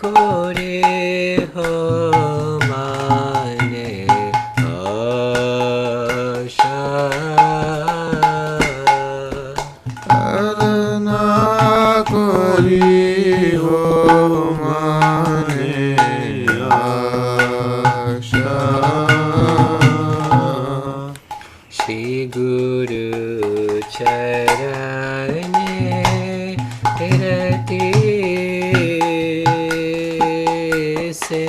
kore ho mane asha adana kori ho mane asha Shri Guru Charane Rati Se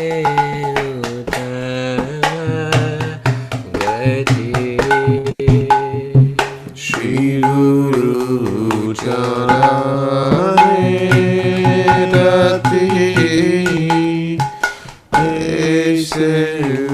Gati Shri Guru Charane Rati Se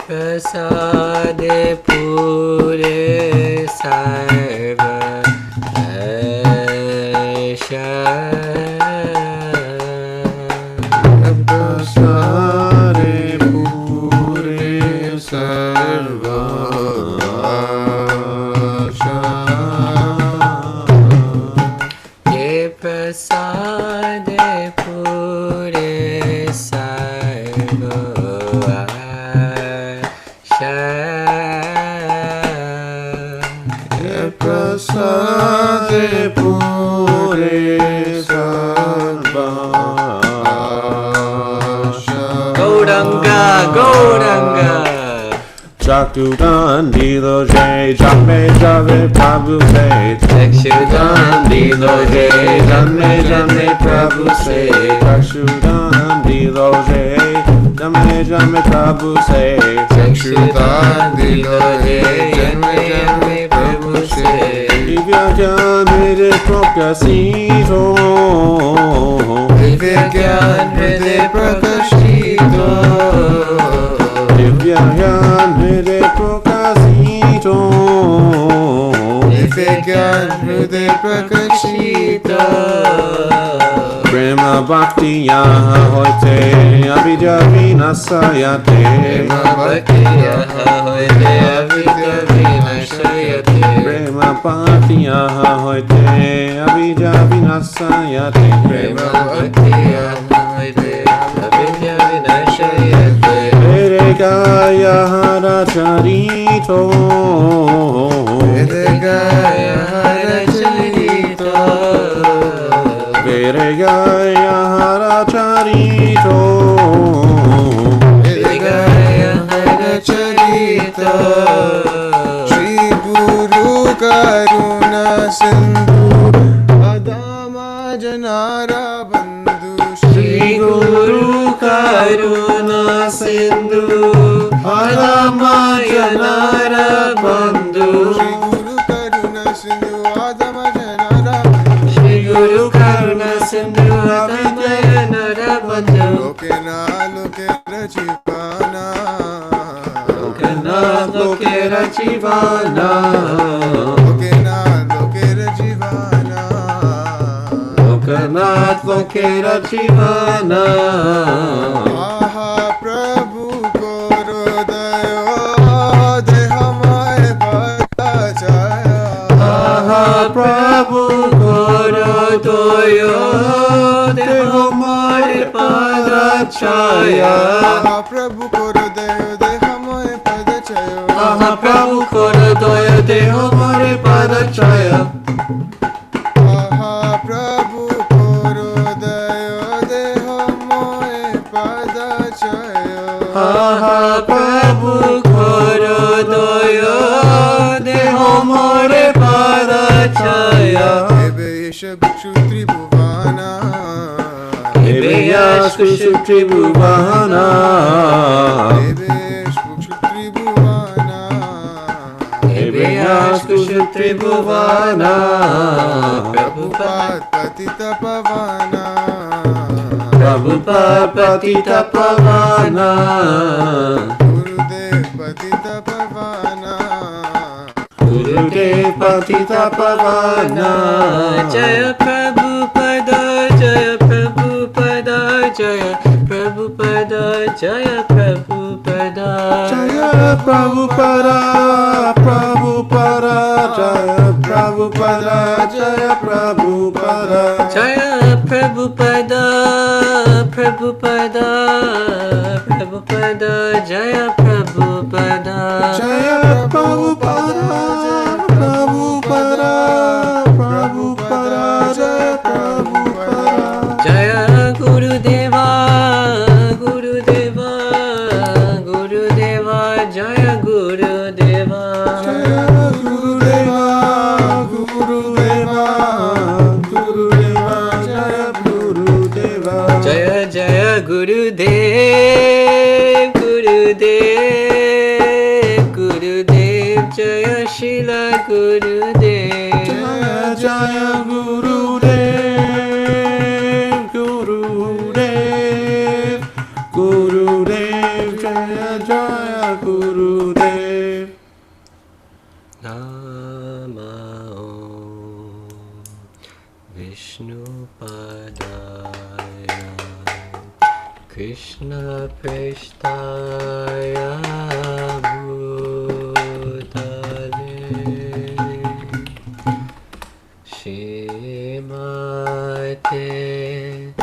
Prasade pure sarva asha Prasade pure sarva asha Ye prasade pure sarva Prasade pure sarva Gauranga, Gauranga Chakudan dilo jay, jamme jave prabhu se Chakshudan dilo jay, jamme jamme prabhu se Chakshudan dilo jay, jamme jamme prabhu se Chakshudan dilo jay, jamme jamme prabhu se Divya mere prakashito Divya gyan hriday prakashito Divya mere prakashito Divya gyan hriday prakashito Prema bhakti yaha hoite abhidya vinasayate Prema bhakti yaha hoite abhidya vinasayate Prema bhakti yaha hoite abhidya vinasayate Prema bhakti yaha hoite abhidya vinasayate Vedegaya haracharito Vedegaya haracharito Vedegaya haracharito Vedegaya haracharito Shri Guru Karuna Sindhu Adama Janara Bandhu Shri Guru Karuna Sindhu Adama Janara Bandhu Shri Guru Karuna Sindhu Shri Guru Karuna Sindhu Adama Janara Bandhu Lokena Lokera Jivana Lokena Lokera Jivana Lokena Lokera Jivana Lokena Lokera Jivana Aha Prabhu Koro Dayo De Hamaye Padachaya Aha Prabhu Koro Doyo De Hamare Padachaya Aha Prabhu Koro Dayo De Hamaye Padachaya Aha Prabhu Koro Doyo De Hamare Padachaya Aha Prabhu Koro Dayo De Hamaye Padachaya Aha Prabhu Koro Doyo De Hamare Padachaya Ebe Yesha Bhikshu Tribhuvana Ebe Yaskushu Tribhuvana Ebe Yesha Bhikshu Tribhuvana Ebe Yaskushu Kusha Tribhuvana Prabhupada Patita Pavana Prabhupada Patita Pavana Gurudev Patita Pavana Gurudev Patita Pavana Jaya Prabhupada Jaya Prabhupada Jaya Prabhupada Jaya Prabhupada Jaya Prabhupada Prabhupada Jaya Prabhupada Jaya Prabhupada Jaya Prabhupada Prabhupada Prabhupada Jaya Prabhupada Jaya Prabhupada Prabhupada Prabhupada Jaya Prabhupada Jaya Gurudeva Gurudeva Gurudeva Jaya Gurudeva Jaya Gurudeva Gurudeva Gurudeva Jaya Gurudeva Jaya Jaya Gurudev Gurudev Gurudev Jaya Shila Gurudev Jaya Jaya Gurudev Gurudev Gurudev Jaya Jaya Gurudev Nama Om Vishnu Padaya Krishna Prestaya Bhutale Shrimate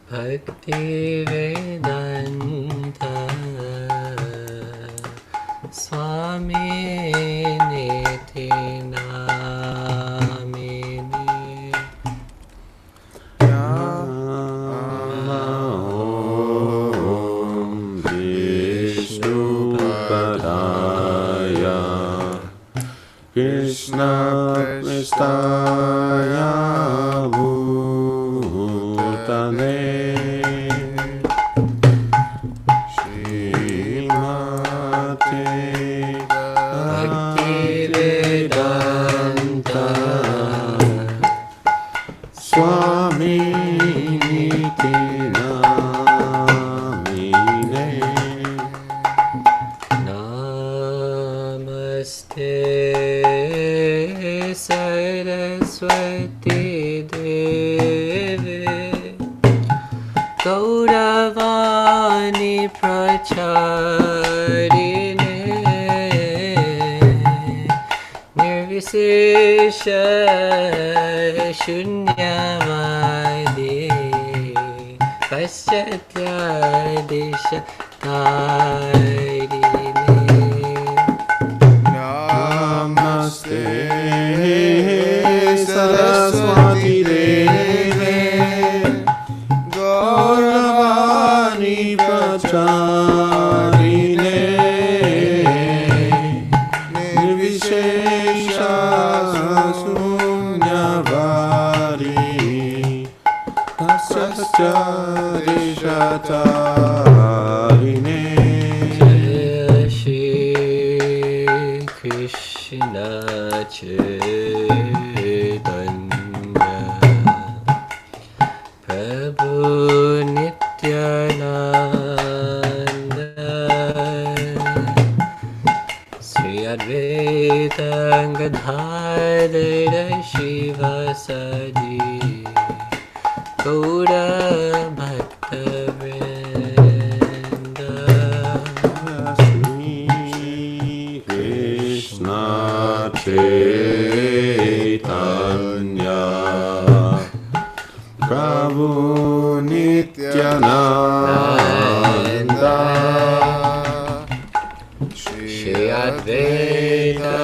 Bhakti Vedanta Swami Niti Namini Om Vishnu Padaya Krishna Prestaya Bhutale Shrimate Bhakti Vedanta Swami Niti Namine Namaste Saraswati Devi Gauravani Pracharine Nirvisesha Shunyavadi Paschatya Desha Tarine Namaste Saraswati Devi Gauravani Pracharine Nirvishesha Sunyavadi Paschatyarishatarine Jaya Shri Krishna Chaitanya Prabhu Nityananda Sri Advaita Gadadhara Shivasadi Gaura Bhakta Vrinda Sri Krishna Chaitanya Prabhu Nityananda Shri Advaita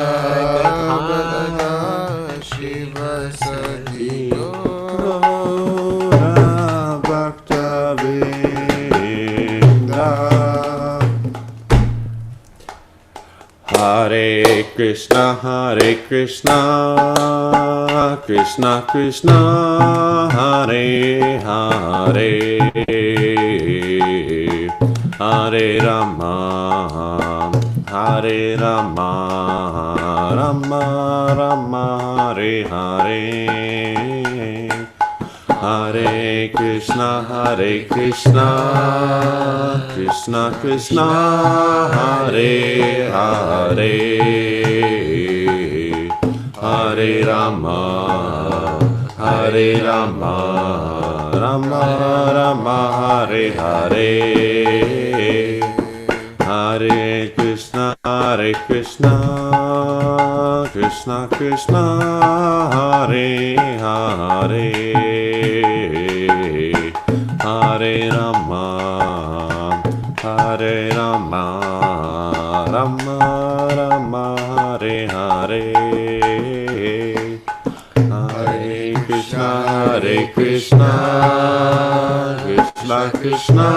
Gadadhara Shivasati Gaura Bhakta Vrinda Hare Krishna Krishna Krishna Hare Hare Hare Rama Rama Rama Hare Hare Hare Krishna Krishna Krishna Hare Hare Hare Rama Rama Rama Hare Hare Hare Krishna Krishna Krishna Hare Hare Hare Rama Rama Rama Hare Hare Hare Krishna Krishna Krishna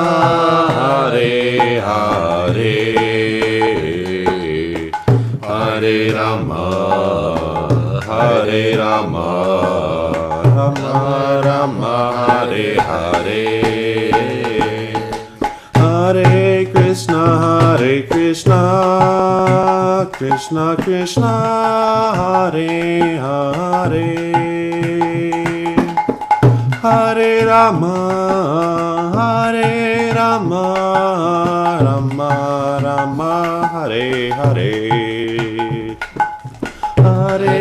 Hare Hare Hare Rama Rama Rama Hare Hare Hare Krishna Krishna Krishna Hare Hare Hare Rama Rama Rama Hare Hare Hare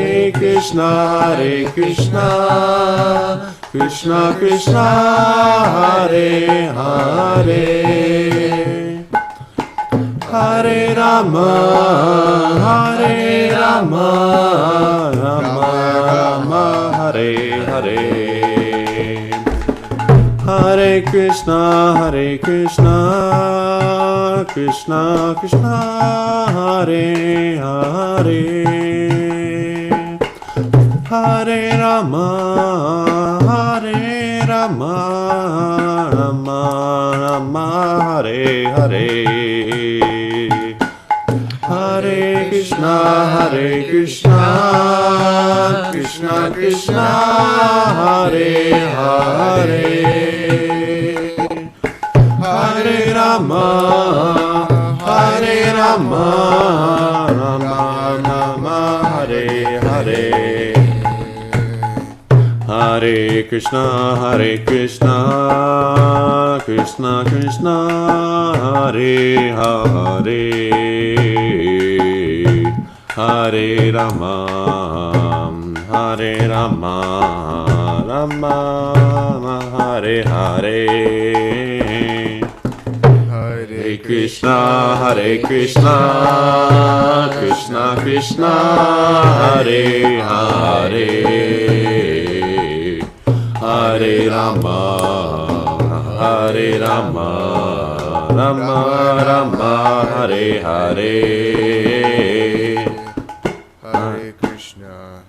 Krishna Krishna Hare Hare Hare Rama Rama Hare Hare Hare Krishna Krishna Hare Hare Hare Rama Rama Hare Hare Hare Krishna Krishna Hare Hare Hare Rama Rama Hare Hare Hare Krishna Krishna Hare Hare Hare Rama Rama Hare Hare Hare Krishna Krishna Hare Hare Hare Rama Rama Hare Hare Hare Krishna Krishna Krishna Hare Hare Hare Rama Rama Rama Hare Hare Hare Krishna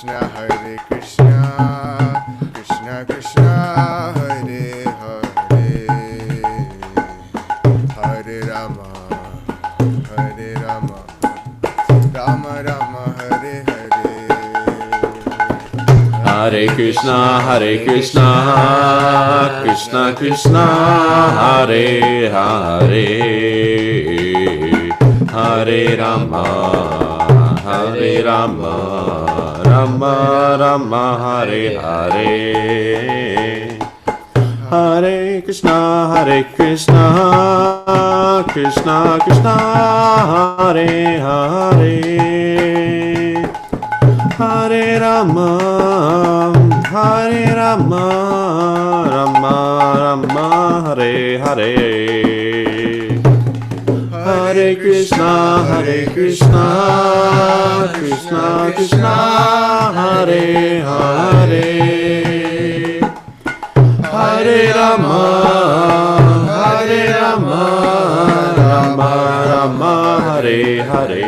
Krishna Hare Hare Hare Rama Rama Hare Hare Hare Krishna Krishna Hare Hare Hare Rama Rama Hare Hare Hare Krishna Krishna Hare Hare Hare Rama Rama Hare Hare Hare Krishna Krishna Krishna Hare Hare Hare Rama Rama Rama Hare Hare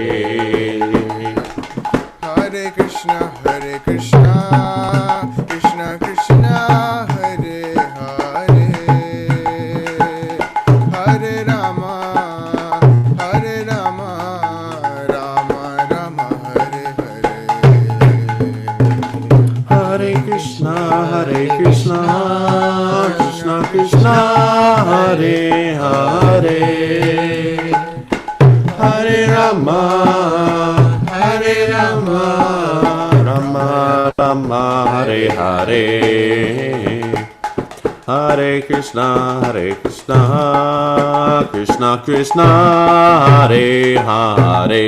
Hare Krishna Krishna Hare Hare Hare Rama Rama, Rama Rama Hare Hare, Hare Krishna Krishna Krishna Hare Hare,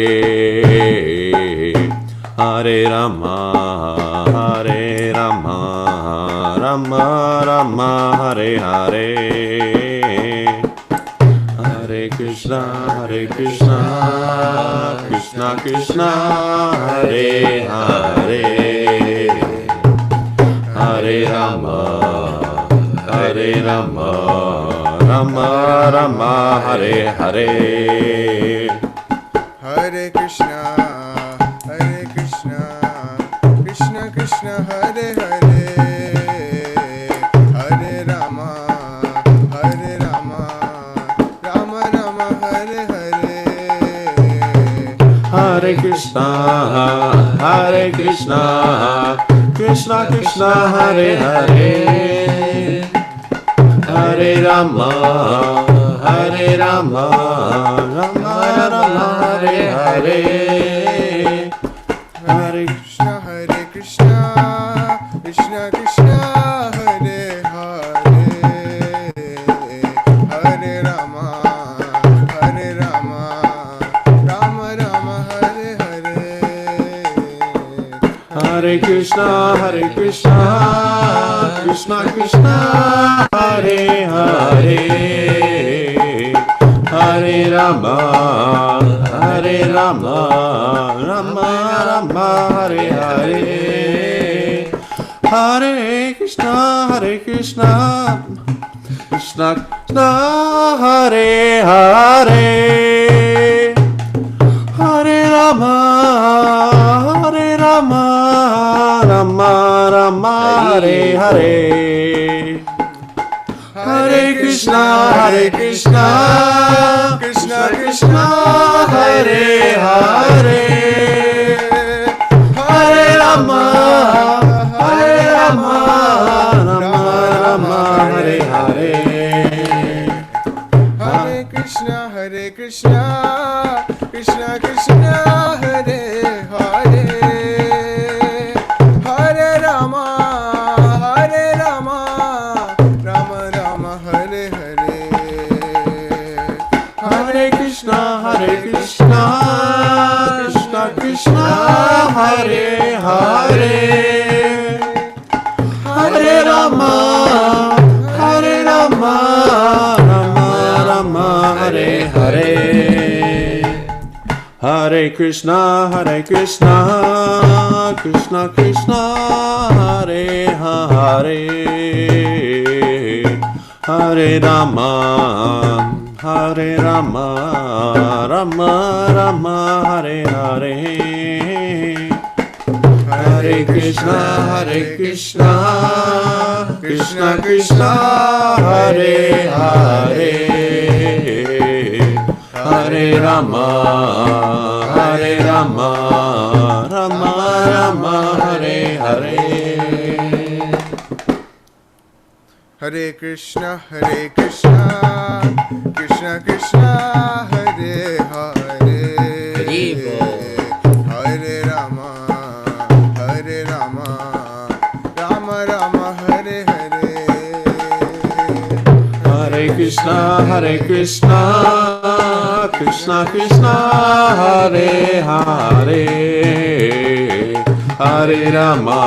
Hare Rama Rama Rama Hare Hare, Hare Krishna Krishna Krishna Hare Hare, Hare Rama Rama Rama Hare Hare, Hare Krishna Krishna Krishna Hare Hare, Hare Rama Rama Rama Hare Hare, Hare Krishna Krishna Krishna Hare Hare, Hare Rama Rama Rama Hare Hare, Hare Krishna Krishna Krishna Hare Hare, Hare Rama Rama Rama Hare Hare, Hare Krishna Krishna Krishna Hare Hare, Hare Rama Rama Rama Hare Hare, Hare Krishna Krishna Krishna Hare Hare, Hare Rama Rama Hare Hare, Hare Krishna Krishna Krishna Hare Hare, Hare Rama Rama Hare Hare, Hare Krishna Krishna Krishna Hare Hare, Hare Rama Rama Rama Hare Hare, Hare Krishna Krishna Krishna Hare Hare, Hare Rama Rama Hare Hare, Hare Krishna Krishna Krishna Hare Hare, Hare Rama Rama Hare Hare, Hare Krishna Krishna Hare Hare, Hare Rama Rama Hare Hare, Hare Krishna Krishna Krishna Hare Hare, Hare Rama Rama Rama Hare Hare, Hare Krishna Krishna Hare Hare, Hare Rama Rama Hare Hare, Hare Krishna Hare Krishna Krishna Krishna Hare Hare, Hare Rama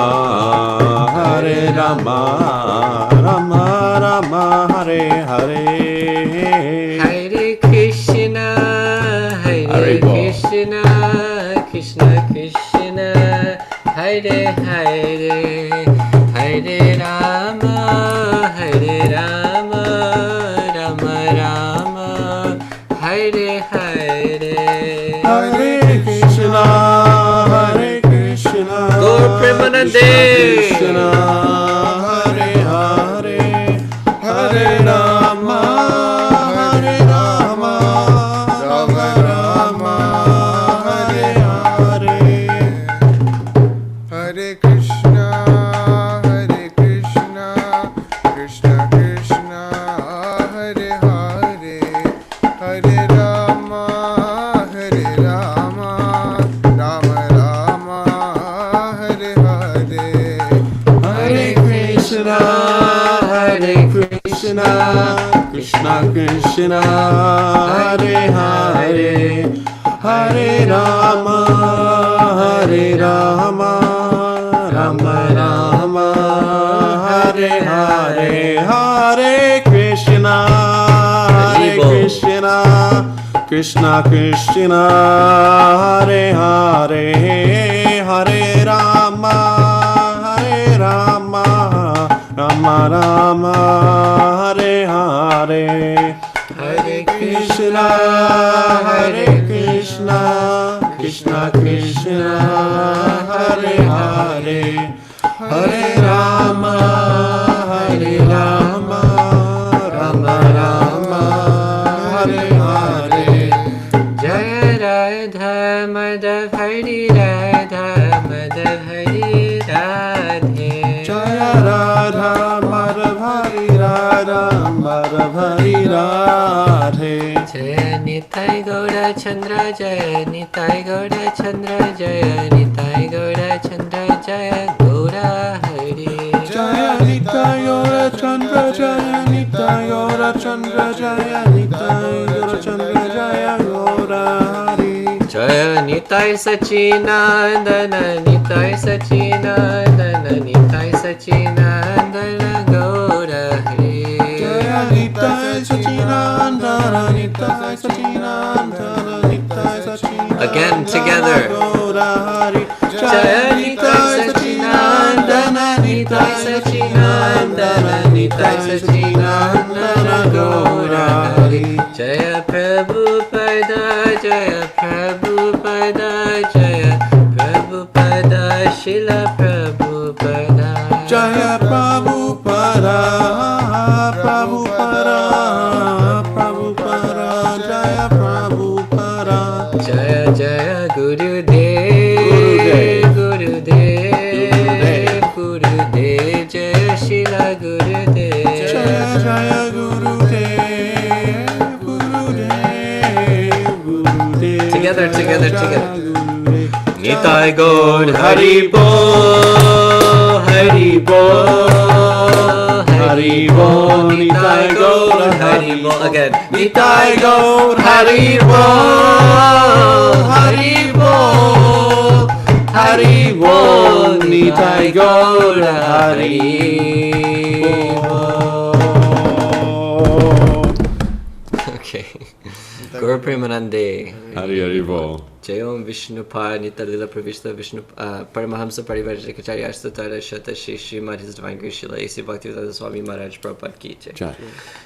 Rama Rama Hare Hare, Hare Krishna Gaur Premanande, Krishna Hare Hare, Hare Rama Rama Rama Hare Hare, Hare Krishna Krishna Krishna Hare Hare, Hare Rama Rama Rama Krishna, Krishna Krishna, Hare Hare, Hare Rama, Hare Rama, Rama Rama, Hare Hare, Hare Krishna, Hare Krishna, Krishna Krishna, Hare Hare, Hare Rama, Hare Rama, Rama Rama, Hare Hare, Hare Krishna, Hare Krishna, Krishna Krishna, Hare Hare, Hare Rama, Hare Rama, Rama Rama, Hare Hare. Jaya Radha Madhav Hari Radha Madhav Hari Radhe. Jaya Radha Madhav Hari Radha Madhav Hari Radhe. Jaya Nitai Gaura Chandra Jaya Nitai Gaura Chandra Jaya Nitai Gaura Chandra Jaya Gaura Hari. Jaya Nitai Gaura Chandra Jaya Nitai Gaura Chandra Jaya Nitai Gaura Chandra Jaya Gaura Hari. Jaya Nitai Sachinandana Nitai Sachinandana Nitai Sachinandana Gaura Hari. Jaya Nitai Sachinandana Nitai Sachinandana Nitai Sachinandana Again together. Gaura Hari. Jaya Nitai Sachinandana Nitai Sachinandana Nitai Sachinandana Gaura Hari. Jaya Prabhupada Jaya Prabhupada Jaya Prabhupada Shila Prabhupada. Jaya Prabhupada, Prabhupada, Prabhupada, Jaya Prabhupada. Jaya Jaya Gurudev Gurudev Gurudev Jaya Shila Gurudev. Jaya Jaya Gurudev, Gurudev, Gurudev. Together, together, Jaya together. Gurudev. Nitai Gaur Hari Bol Hari Bol Hari Bol Nitai Gaur Hari Bol. Again Nitai Gaur Hari Bol Hari Bol Hari Bol Nitai Gaur Hari Bol. Okay. Gaur Premanande. Hari Hari Bol. Jayom Vishnupad Nitalila Pravishta Vishnu Paramahamsa Parivarjakacharya Astatara Shata Srimad His Divine Grace Srila A.C. Bhaktivedanta Swami Maharaj Prabhupada Ki Jai.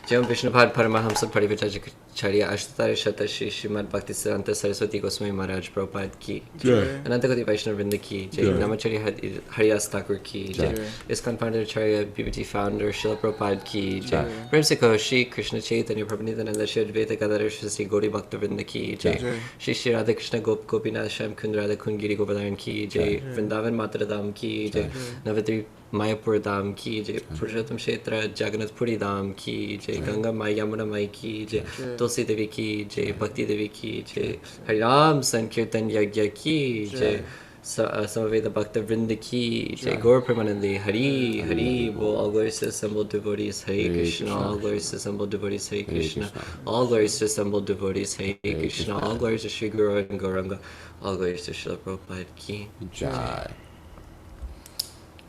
Jayom Vishnupad Paramahamsa Parivarjakacharya Astatara Shata Srimad Bhaktivedanta Saraswati Goswami Maharaj Prabhupada Ki Jai. Anantakoti Vaishnava Vrinda Ki Jai. Namacharya Haridas Thakur Ki Jai. ISKCON Founder Acharya BBT Founder Srila Prabhupada Ki Jai. Premsiko Shri Krishna Chaitanya Prabhupada Shri Advaita Gadadhar Shri Gauri Bhakta Vrinda Ki Jai. Shri Radha Krishna Gopinath Shyam Kund Radha Kund Giri Govardhan Ki Jai. Vrindavan Matara Dham Ki Jai. Navadri Mayapur Dham Ki Jai. Purushottam Kshetra Jagannath Puri Dham Ki Jai. Ganga Mai Yamuna Mai Ki Jai. Tulsi Devi Ki Jai. Bhakti Devi Ki Jai. Hari Ram Sankirtan Yagya Ki Jai. Samaveda Bhakta Vrinda Ki Jai. Gaur Premanande Hari Hari Bol. All glories to assembled devotees Hare Krishna. All glories to assembled devotees Hare Krishna. All glories to assembled devotees Hare Krishna. All glories to Sri Guru and Gauranga. All glories to Srila Prabhupada Ki Jai.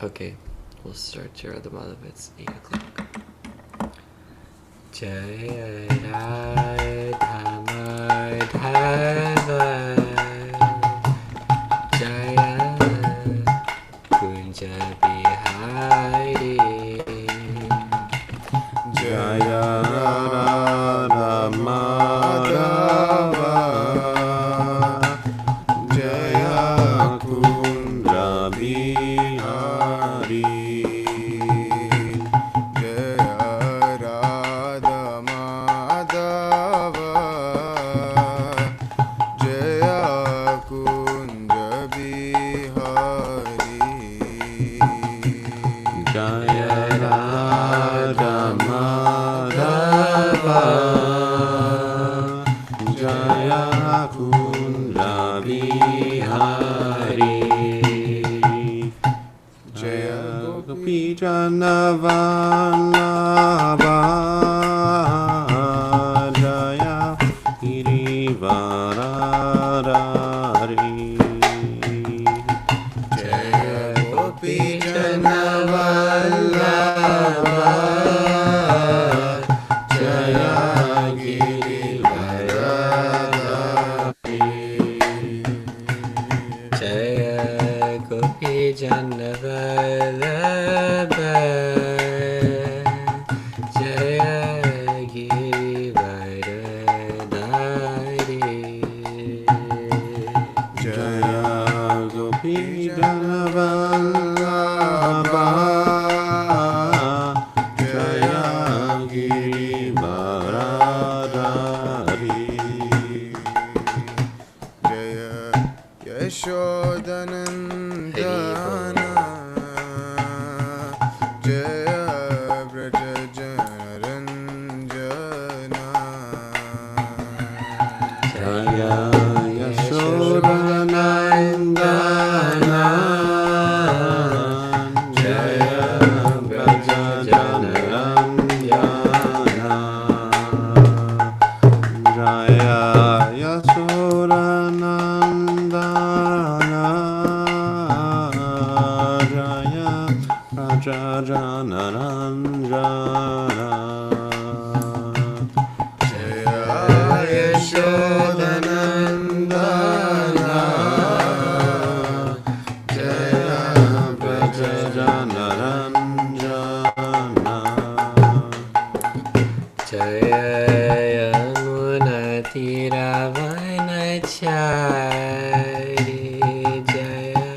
Okay, we'll start Jara the Madhav. It's 8 o'clock. Jaya Radha Madhava Jaya Kunja Bihari Jaya Radha Madhava Jaya Kunja Bihari Jaya Radha Madhava Jaya Kunja Bihari Jaya Radha Madhava Jaya Kunja Bihari Jaya Gopi Janavallabha Gopijana Jaya Girivaradhari Jaya Gopijana Vallabha Jaya Girivaradhari Jaya Gopijana Vallabha Jaya Girivaradhari Jaya Yashodanandana Jaya Braja Janaranjana Jaya Yashodanandana Jaya Braja Janaranjana Jaya Yashodanandana Jaya Braja Janaranjana Yashodanandana Jaya Braja Janaranjana Jaya Yamunatiravanachari Jaya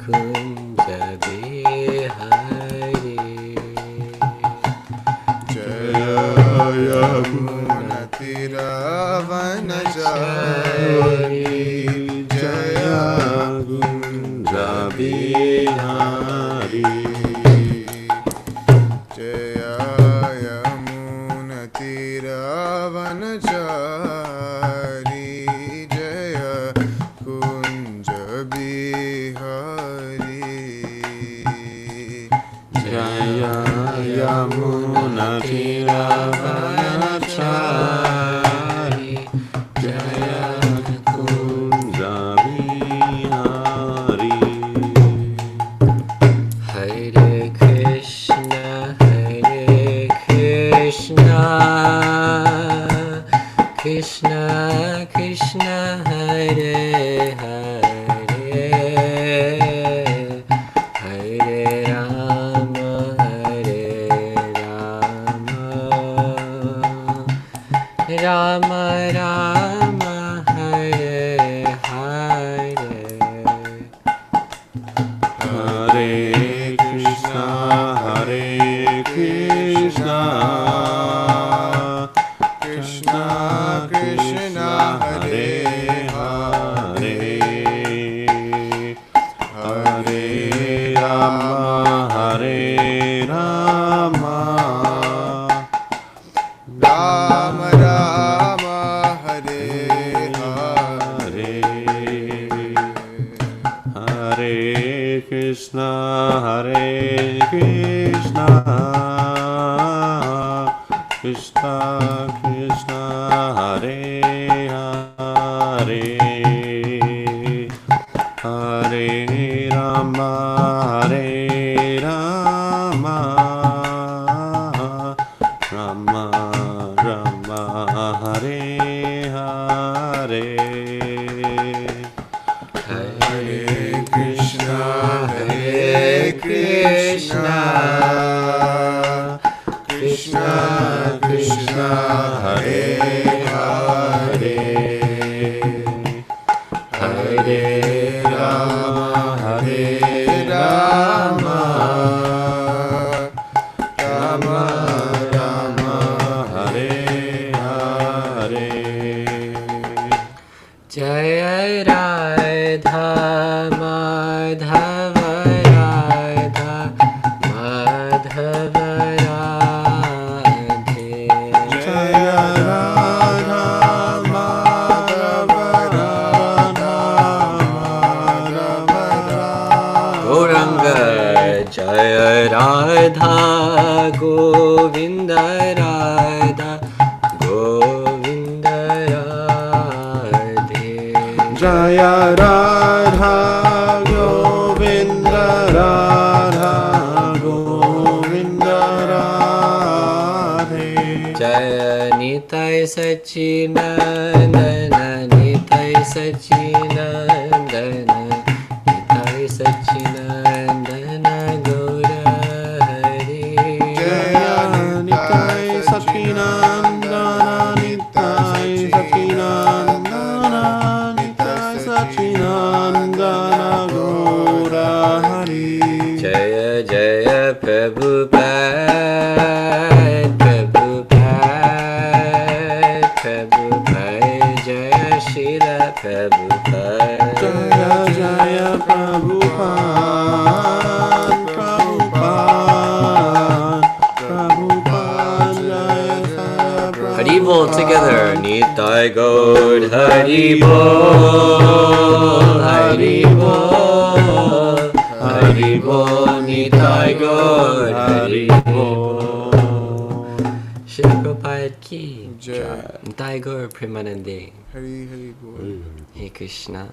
Kunja Bihari Jaya Yamunatiravanachari Jaya Kunja Bihari Jaya Yamunatiravanachari Jaya Kunja Bihari Jaya Yamunatiravanachari Jaya Kunja Bihari Hare Krishna Krishna Krishna Hare Hare Hare Rama Rama Rama Hare Hare Hare Krishna Krishna Krishna Hare Hare Hare Rama Rama Rama Hare Hare Hare Krishna Krishna Krishna Krishna Hare Hare Hare Rama Rama Rama Hare Hare Hare Krishna Krishna Krishna Krishna Hare Hare Hare Rama Rama Rama Hare Hare Jaya Radha Madhava Radha Madhava Radhe Jaya Radha Madhava Radha Madhava Gauranga Jaya Radha Govinda Radha Govinda Radhe Jaya Radha Govinda Radha Sachinandana, Nitai Sachinandana, Nitai Sachinandana, Gaura Hari. Jaya Nitai Sachinandana, Nitai Sachinandana, Nitai Sachinandana, Gaura Hari. Jaya Jaya Prabhupada, Prabhupada, Prabhupada, Jaya Srila Prabhupada. Jaya Jaya Prabhupada, Prabhupada, Prabhupada, Jaya Jaya Prabhupada. Haribol together, Nitai Gaur, Haribol, Haribol, Haribol, Nitai Gaur, Haribol. Shri Prabhupada ki, Jai. Nitai Gaur Premanande, Hari Hari Bol. Hey Krishna.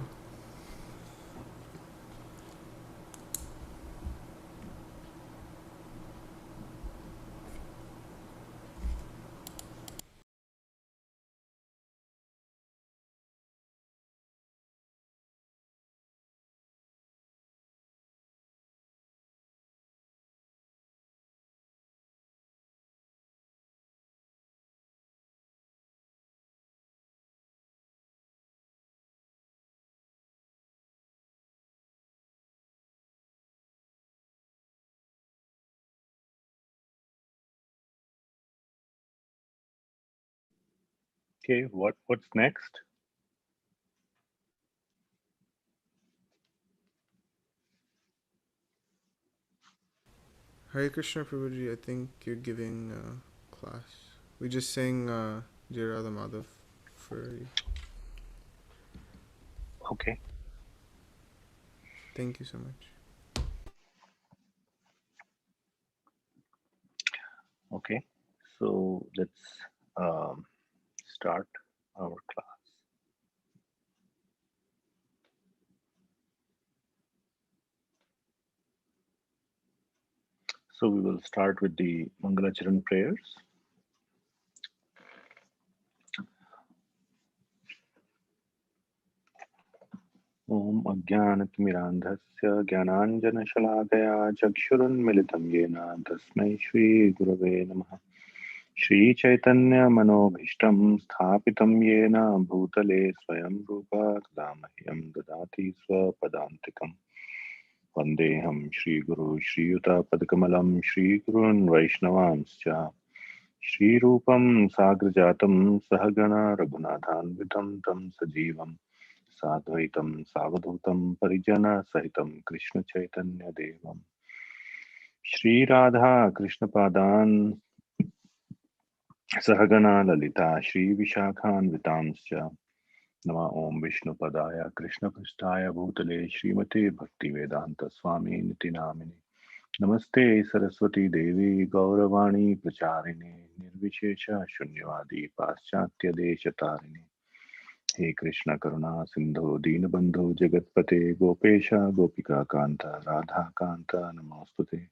Okay, what's next? Hare Krishna Prabhuji, I think you're giving class. We just sang Jai Radha Madhav for you. Okay, Thank you so much. okay. So let's start our class. So we will start with the Mangalacharan prayers. Om Ajnanatimirandhasya Jnananjanashalakaya Chakshurunmilitam Yena Tasmai Shri Gurave Namaha. Shri Chaitanya Manobhishtam Sthapitam Yena Bhutale Swayam Rupa Tadamahyam Dadati Swapadantikam. Vandeham Shri Guru Shri Yuta Padkamalam Shri Gurun Vaishnavanscha Shri Rupam Sagrajatam Sahagana Raghunathanvitam Tam Sajivam Sadvaitam Savadhutam Parijana Sahitam Krishna Chaitanya Devam Shri Radha Krishna Padan Sahagana Lalita Shri Vishakhan Vitamscha Nama Om Vishnu Padaya Krishna Prasthaya Bhutale Srimate Bhakti Vedanta Swami Niti Namini Namaste Saraswati Devi Gauravani Pracharini Nirvishesha Shunyavadi Paschatya Deshatarini He Krishna Karuna Sindhu Deenabandhu Jagatpate Gopesha Gopika Kanta Radha Kanta Namostute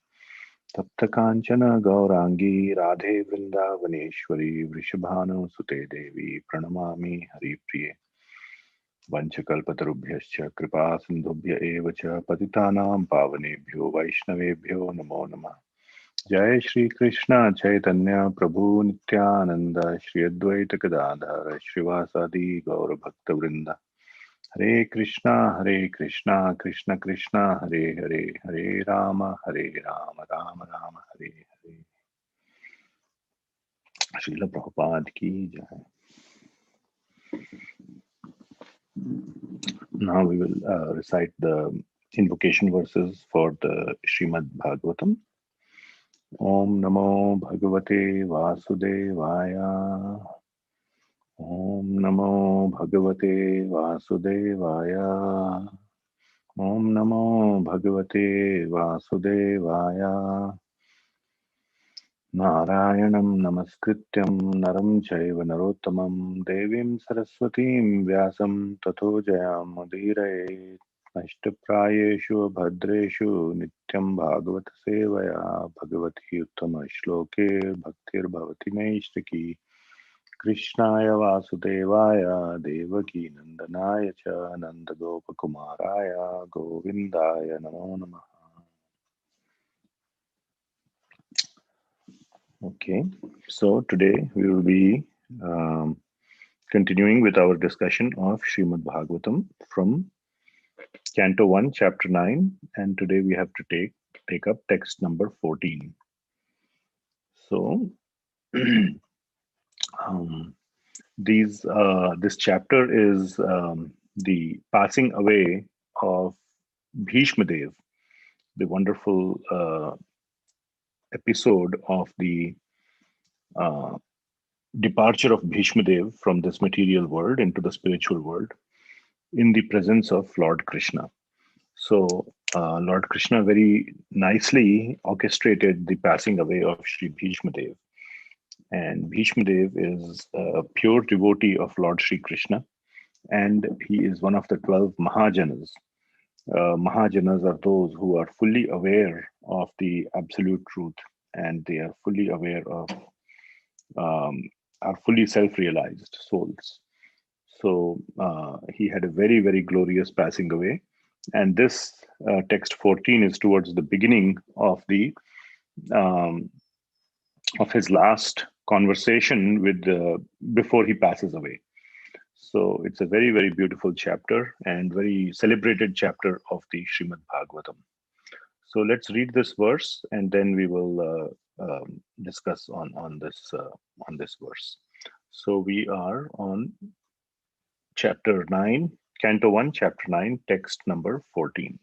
Tapta Kanchana Gaurangi Radhe Vrindavaneshwari Vrishabhanu Sute Devi Pranamami Haripriye Vanchakalpatarubhyascha Kripa Sindhubhya Eva Cha Patitanam Pavanebhyo Vaishnavebhyo Namo Namah Jai Shri Krishna Chaitanya Prabhu Nityananda Shri Advaita Gadadhara Srivasadi Gaura Bhakta Vrinda Hare Krishna Krishna Krishna Hare Hare Hare Rama Rama Rama Hare Hare. Srila Prabhupada ki jai. Now we will recite the invocation verses for the Srimad Bhagavatam. Om Namo Bhagavate Vasudevaya. Om Namo Bhagavate Vasudevaya. Om Namo Bhagavate Vasudevaya. Narayanam Namaskrityam Naram Chaiva Narottamam Devim Saraswatim Vyasam Tato Jayam Udhiraye Ashtaprayeshu Bhadreshu Nityam Bhagavata Sevaya Bhagavati Uttama Shloke Bhaktir Bhavati Naishtaki Krishnaya Vasudevaya Devaki Nandanaya Cha Nandagopakumaraya Govindaya Namo Namaha. Okay, so today we will be continuing with our discussion of Srimad Bhagavatam from Canto 1, Chapter 9, and today we have to take up text number 14. So, this chapter is the passing away of Bhishma Dev, the wonderful episode of the departure of Bhishma Dev from this material world into the spiritual world in the presence of Lord Krishna. So, Lord Krishna very nicely orchestrated the passing away of Sri Bhishma Dev. And Bhishma Dev is a pure devotee of Lord Sri Krishna, and he is one of the 12 Mahajanas. Mahajanas are those who are fully aware of the absolute truth, and they are fully aware of, are fully self-realized souls. So he had a very, very glorious passing away. And this text 14 is towards the beginning of the of his last conversation with before he passes away. So it's a very, very beautiful chapter and very celebrated chapter of the Srimad Bhagavatam. So let's read this verse and then we will discuss on this verse. So we are on chapter 9, Canto 1, chapter 9, text number 14.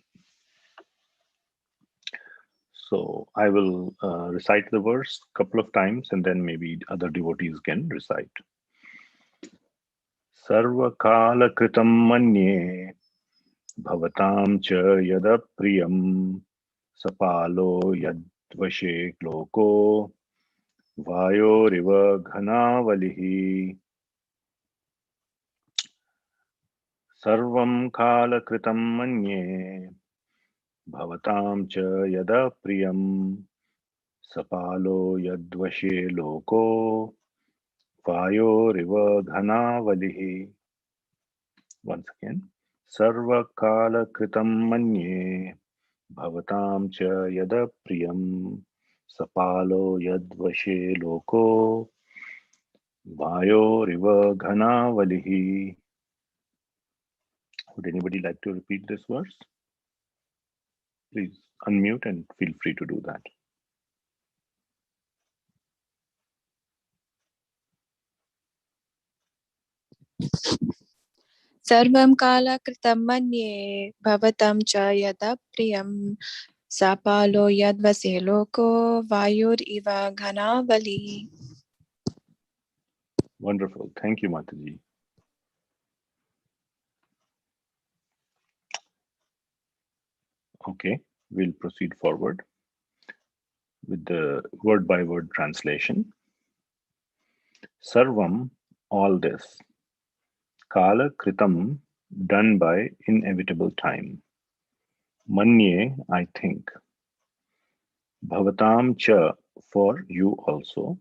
So I will recite the verse a couple of times and then maybe other devotees can recite. Sarvakala kritam manye bhavatam cha yada priyam sapalo yadvashe loko vayo riva ghanavalihi. Sarvam kala kritam manye bhavatam cha yada priyam sapalo yadvashe loko vayo riva ghanavalihi. Once again. Sarva kala kritam manye bhavatam cha yada priyam sapalo yadvashe loko vayo riva ghanavalihi. Would anybody like to repeat this verse? Please unmute and feel free to do that. Sarvam kala kritam manye bhavatam cha yada priyam sapalo yadvase loko vayur iva ghanavali. Wonderful. Thank you, Mataji. Okay, we'll proceed forward with the word-by-word translation. Sarvam, all this. Kala kritam, done by inevitable time. Manye, I think. Bhavatam cha, for you also.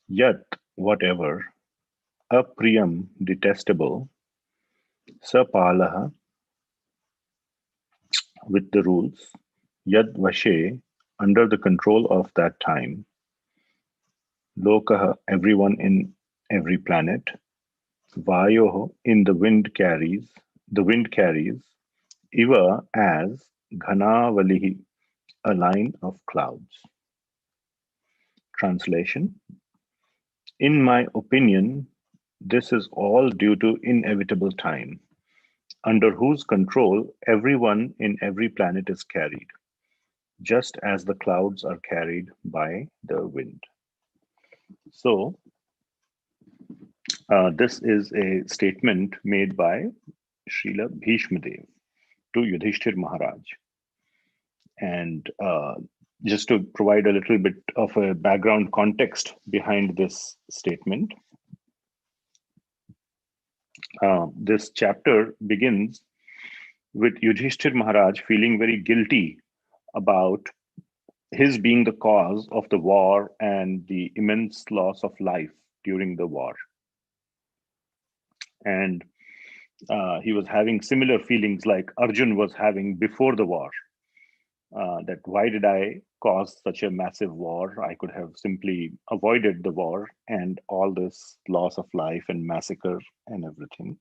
Yat, whatever. Apriyam, detestable. Sapalaha, with the rules. Yad vashe, under the control of that time. Lokaha, everyone in every planet. Vayoho, in the wind carries. Iva, as. Ghanavalihi, a line of clouds. Translation. In my opinion, this is all due to inevitable time, under whose control everyone in every planet is carried, just as the clouds are carried by the wind. So, this is a statement made by Srila Bhishma Dev to Yudhishthir Maharaj. And just to provide a little bit of a background context behind this statement, this chapter begins with Yudhishthir Maharaj feeling very guilty about his being the cause of the war and the immense loss of life during the war. And he was having similar feelings like Arjun was having before the war. That why did I cause such a massive war? I could have simply avoided the war and all this loss of life and massacre and everything.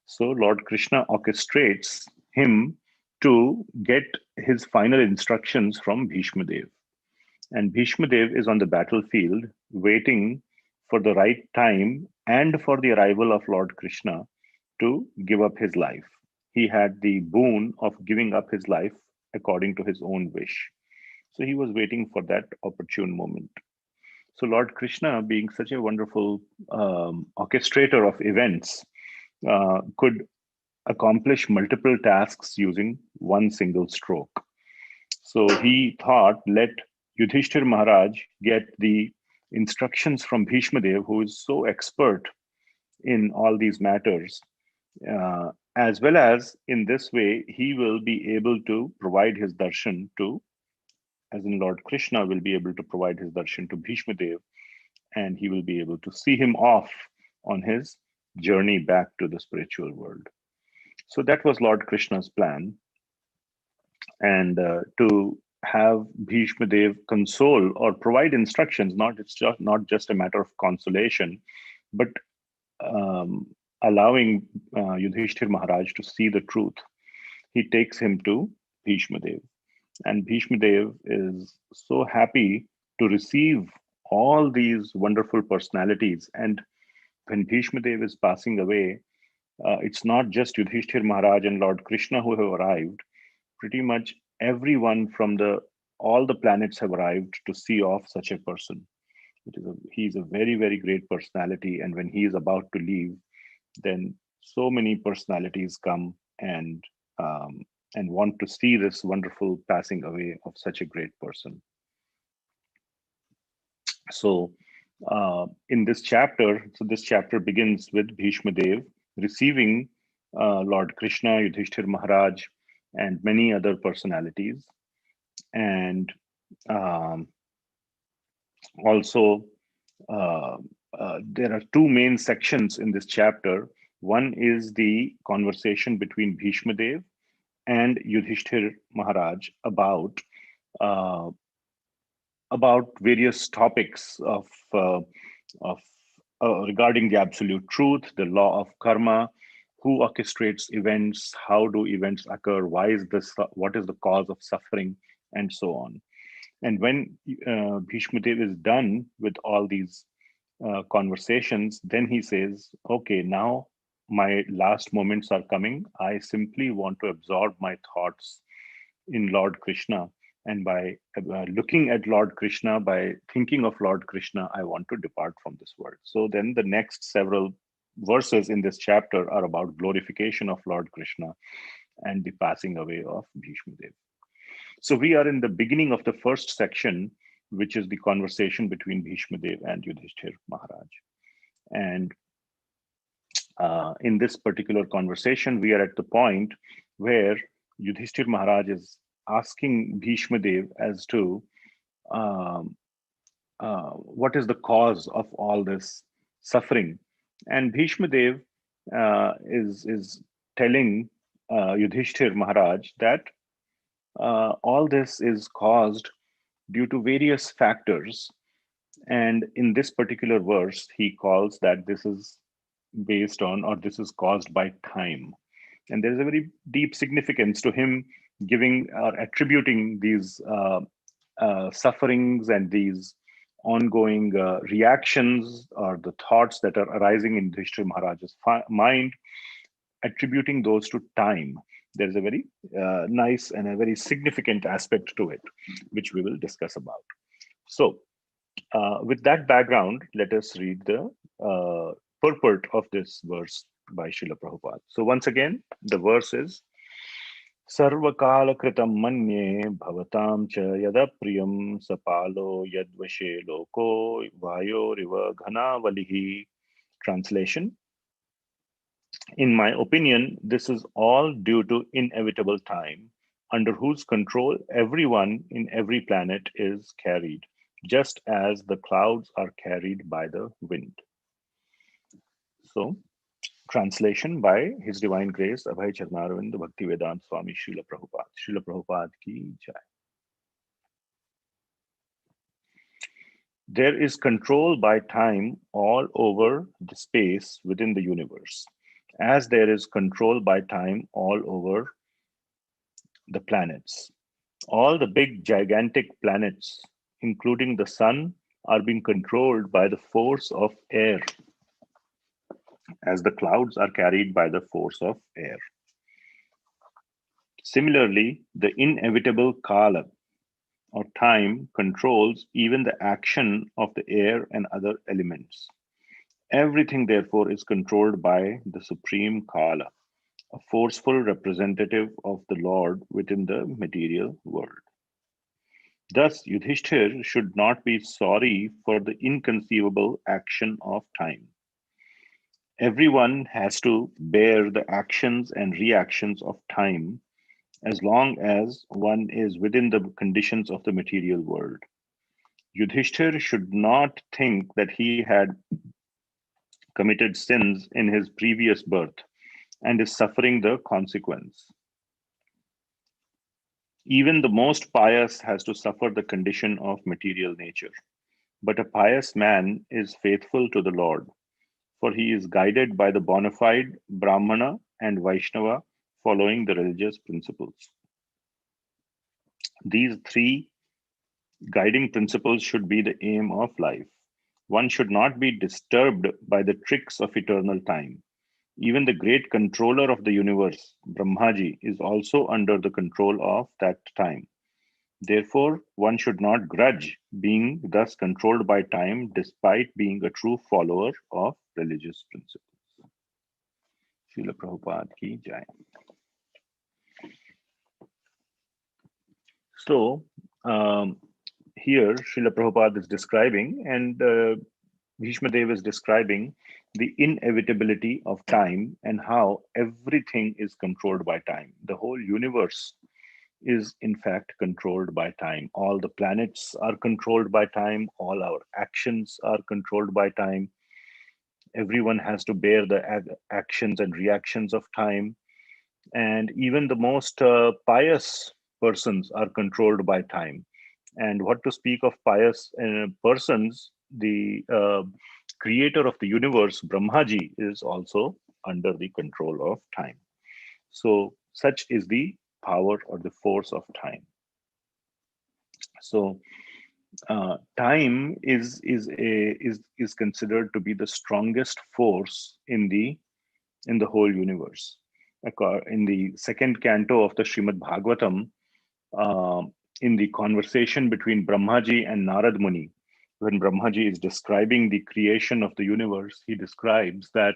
So Lord Krishna orchestrates him to get his final instructions from Bhishma Dev. And Bhishma Dev is on the battlefield waiting for the right time and for the arrival of Lord Krishna to give up his life. He had the boon of giving up his life according to his own wish. So he was waiting for that opportune moment. So Lord Krishna, being such a wonderful orchestrator of events, could accomplish multiple tasks using one single stroke. So he thought, let Yudhishthir Maharaj get the instructions from Bhishma Dev, who is so expert in all these matters, as well as in this way, he will be able to provide his darshan to, as in Lord Krishna will be able to provide his darshan to Bhishma Dev, and he will be able to see him off on his journey back to the spiritual world. So that was Lord Krishna's plan. And to have Bhishma Dev console or provide instructions, not just a matter of consolation, but allowing Yudhishthir Maharaj to see the truth. He takes him to Bhishma Dev. And Bhishma Dev is so happy to receive all these wonderful personalities. And when Bhishma Dev is passing away, it's not just Yudhishthir Maharaj and Lord Krishna who have arrived. Pretty much everyone from all the planets have arrived to see off such a person. He's a very, very great personality. And when he is about to leave, then so many personalities come and want to see this wonderful passing away of such a great person. So in this chapter, this chapter begins with Bhishma Dev receiving Lord Krishna, Yudhishthir Maharaj, and many other personalities. And also, there are two main sections in this chapter. One is the conversation between Bhishma Dev and Yudhishthir Maharaj about various topics of regarding the absolute truth, the law of karma, who orchestrates events, how do events occur, what is the cause of suffering, and so on. And when Bhishma Dev is done with all these conversations, then he says, okay, now my last moments are coming. I simply want to absorb my thoughts in Lord Krishna. And by looking at Lord Krishna, by thinking of Lord Krishna, I want to depart from this world. So then the next several verses in this chapter are about glorification of Lord Krishna and the passing away of Bhishma Dev. So we are in the beginning of the first section, which is the conversation between Bhishma Dev and Yudhishthir Maharaj. And in this particular conversation, we are at the point where Yudhishthir Maharaj is asking Bhishma Dev as to what is the cause of all this suffering. And Bhishma Dev is telling Yudhishthir Maharaj that all this is caused due to various factors. And in this particular verse, he calls that this is based on, or this is caused by time. And there's a very deep significance to him giving or attributing these sufferings and these ongoing reactions or the thoughts that are arising in Yudhishthir Maharaj's mind, attributing those to time. There's a very nice and a very significant aspect to it, which we will discuss about. So with that background, let us read the purport of this verse by Srila Prabhupada. So once again, the verse is Sarvakala kritam manye bhavatam cha yada priyam sapalo yadvashe loko vayo riva ghana valihi. Translation: in my opinion, this is all due to inevitable time, under whose control everyone in every planet is carried, just as the clouds are carried by the wind. So, translation by His Divine Grace Abhay Charnaravind Bhaktivedanta Swami Srila Prabhupada. Srila Prabhupada ki jai. There is control by time all over the space within the universe, as there is control by time all over the planets. All the big gigantic planets, including the sun, are being controlled by the force of air, as the clouds are carried by the force of air. Similarly, the inevitable kala, or time, controls even the action of the air and other elements. Everything, therefore, is controlled by the supreme kala, a forceful representative of the Lord within the material world. Thus, Yudhishthir should not be sorry for the inconceivable action of time. Everyone has to bear the actions and reactions of time as long as one is within the conditions of the material world. Yudhishthir should not think that he had committed sins in his previous birth and is suffering the consequence. Even the most pious has to suffer the condition of material nature. But a pious man is faithful to the Lord, for he is guided by the bona fide Brahmana and Vaishnava following the religious principles. These three guiding principles should be the aim of life. One should not be disturbed by the tricks of eternal time. Even the great controller of the universe, Brahmaji, is also under the control of that time. Therefore, one should not grudge being thus controlled by time despite being a true follower of religious principles. Srila Prabhupada ki jai. So, here Srila Prabhupada is describing, and Bhishma Dev is describing the inevitability of time and how everything is controlled by time. The whole universe is in fact controlled by time. All the planets are controlled by time. All our actions are controlled by time. Everyone has to bear the actions and reactions of time. And even the most pious persons are controlled by time. And what to speak of pious persons, the creator of the universe, Brahmaji, is also under the control of time. So such is the power or the force of time. So time is considered to be the strongest force in the whole universe. In the second canto of the Srimad Bhagavatam, in the conversation between Brahmaji and Narad Muni, when Brahmaji is describing the creation of the universe, he describes that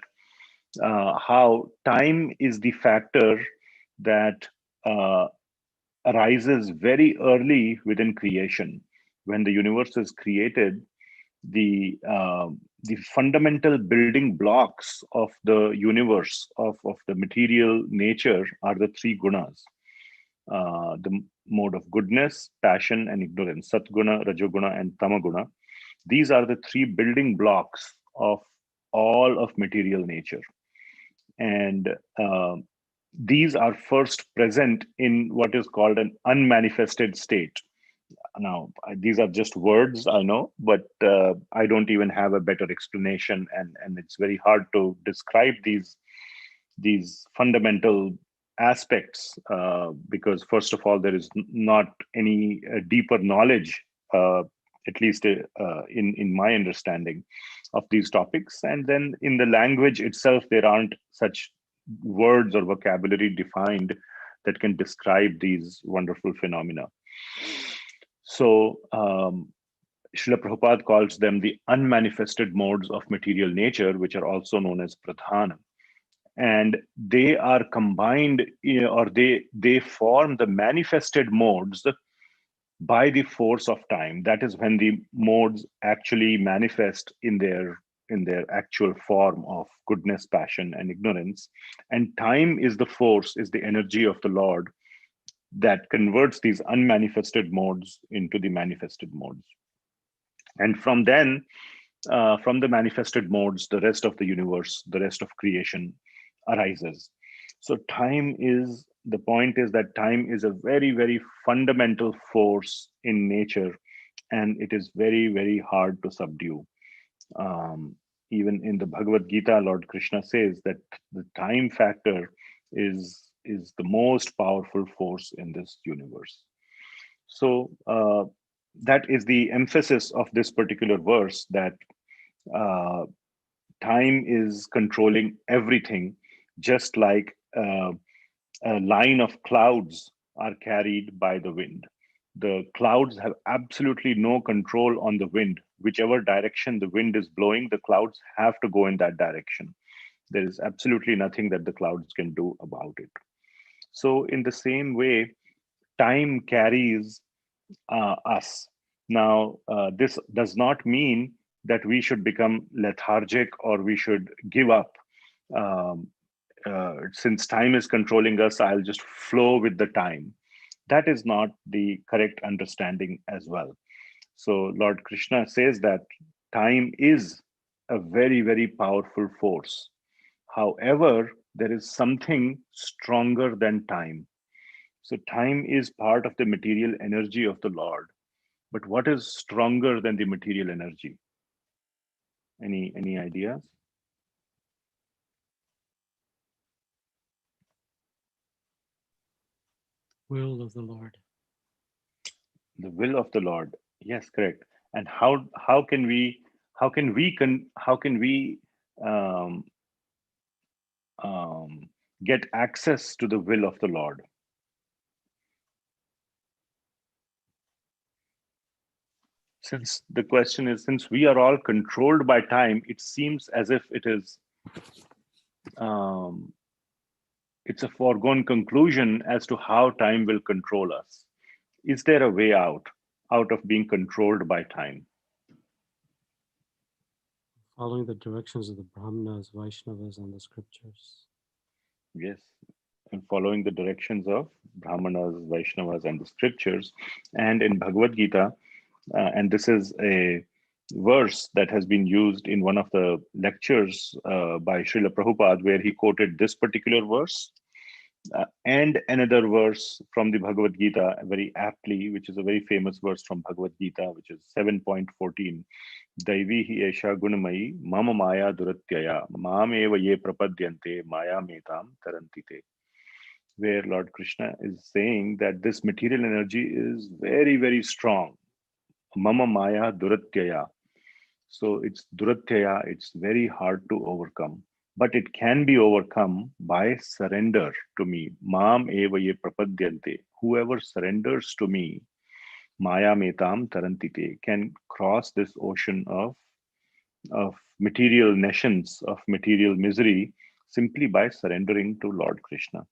how time is the factor that arises very early within creation. When the universe is created, the fundamental building blocks of the universe, of the material nature, are the three gunas. The mode of goodness, passion, and ignorance, Satguna, Rajoguna, and Tamaguna. These are the three building blocks of all of material nature. And these are first present in what is called an unmanifested state. Now, these are just words, I know, but I don't even have a better explanation, and it's very hard to describe these fundamental aspects because, first of all, there is not any deeper knowledge, at least in my understanding of these topics. And then in the language itself, there aren't such words or vocabulary defined that can describe these wonderful phenomena. So Srila Prabhupada calls them the unmanifested modes of material nature, which are also known as pradhana. And they are combined, or they form the manifested modes by the force of time. That is when the modes actually manifest in their actual form of goodness, passion, and ignorance. And time is the force, is the energy of the Lord that converts these unmanifested modes into the manifested modes. And from then, from the manifested modes, the rest of the universe, the rest of creation arises. So the point is that time is a very, very fundamental force in nature, and it is very, very hard to subdue. Um, Even in the Bhagavad Gita, Lord Krishna says that the time factor is the most powerful force in this universe. So that is the emphasis of this particular verse, that uh, time is controlling everything, just like a line of clouds are carried by the wind. The clouds have absolutely no control on the wind. Whichever direction the wind is blowing, the clouds have to go in that direction. There is absolutely nothing that the clouds can do about it. So, in the same way, time carries us. Now, this does not mean that we should become lethargic or we should give up. Um, since time is controlling us, I'll just flow with the time. That is not the correct understanding as well. So, Lord Krishna says that time is a very, very powerful force. However, there is something stronger than time. So, time is part of the material energy of the Lord. But what is stronger than the material energy? Any ideas? Will of the Lord. The will of the Lord. Yes, correct. And how can we um, um, get access to the will of the Lord? Since the question is, since we are all controlled by time, it seems as if um, it's a foregone conclusion as to how time will control us. Is there a way out of being controlled by time? Following the directions of the Brahmanas, Vaishnavas, and the scriptures. Yes, and following the directions of Brahmanas, Vaishnavas, and the scriptures. And in Bhagavad Gita, and this is a verse that has been used in one of the lectures by Srila Prabhupada, where he quoted this particular verse. And another verse from the Bhagavad Gita, very aptly, which is a very famous verse from Bhagavad Gita, which is 7.14. Daivi hi esha gunamayi mama maya duratyaya mam eva ye prapadyante maya metam tarantite. Where Lord Krishna is saying that this material energy is very, very strong. Mama maya duratyaya. So it's duratyaya, it's very hard to overcome. But it can be overcome by surrender to me. Mam eva ye prapadyante. Whoever surrenders to me, maya metam tarantite, can cross this ocean of material nations, of material misery, simply by surrendering to Lord Krishna.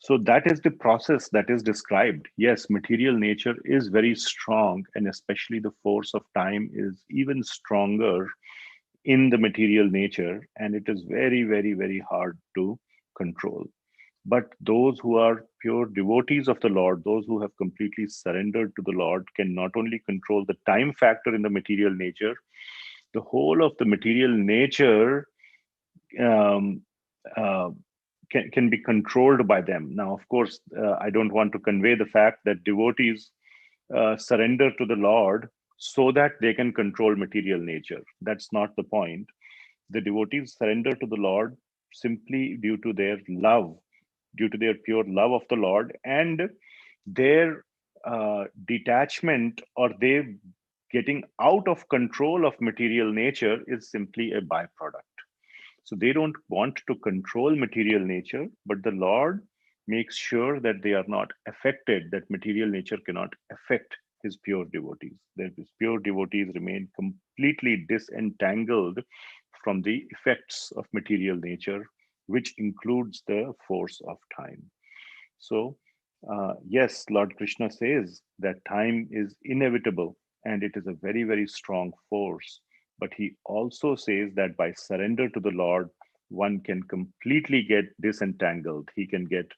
So that is the process that is described. Yes, material nature is very strong, and especially the force of time is even stronger in the material nature, and it is very, very, very hard to control. But those who are pure devotees of the Lord, those who have completely surrendered to the Lord, can not only control the time factor in the material nature, the whole of the material nature um, uh, can be controlled by them. Now, of course, I don't want to convey the fact that devotees surrender to the Lord so that they can control material nature. That's not the point. The devotees surrender to the Lord simply due to their love, due to their pure love of the Lord, and their detachment, or they getting out of control of material nature, is simply a byproduct. So they don't want to control material nature, but the Lord makes sure that they are not affected, that material nature cannot affect his pure devotees. That his pure devotees remain completely disentangled from the effects of material nature, which includes the force of time. So, yes, Lord Krishna says that time is inevitable and it is a very, very strong force. But he also says that by surrender to the Lord, one can completely get disentangled. He can get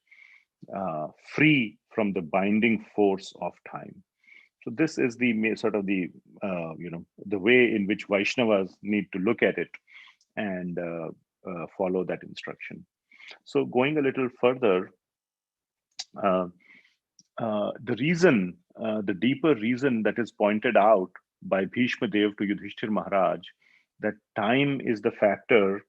free from the binding force of time. So this is the sort of the the way in which Vaishnavas need to look at it and follow that instruction. So going a little further, uh, the deeper reason that is pointed out by Bhishma Dev to Yudhishthir Maharaj, that time is the factor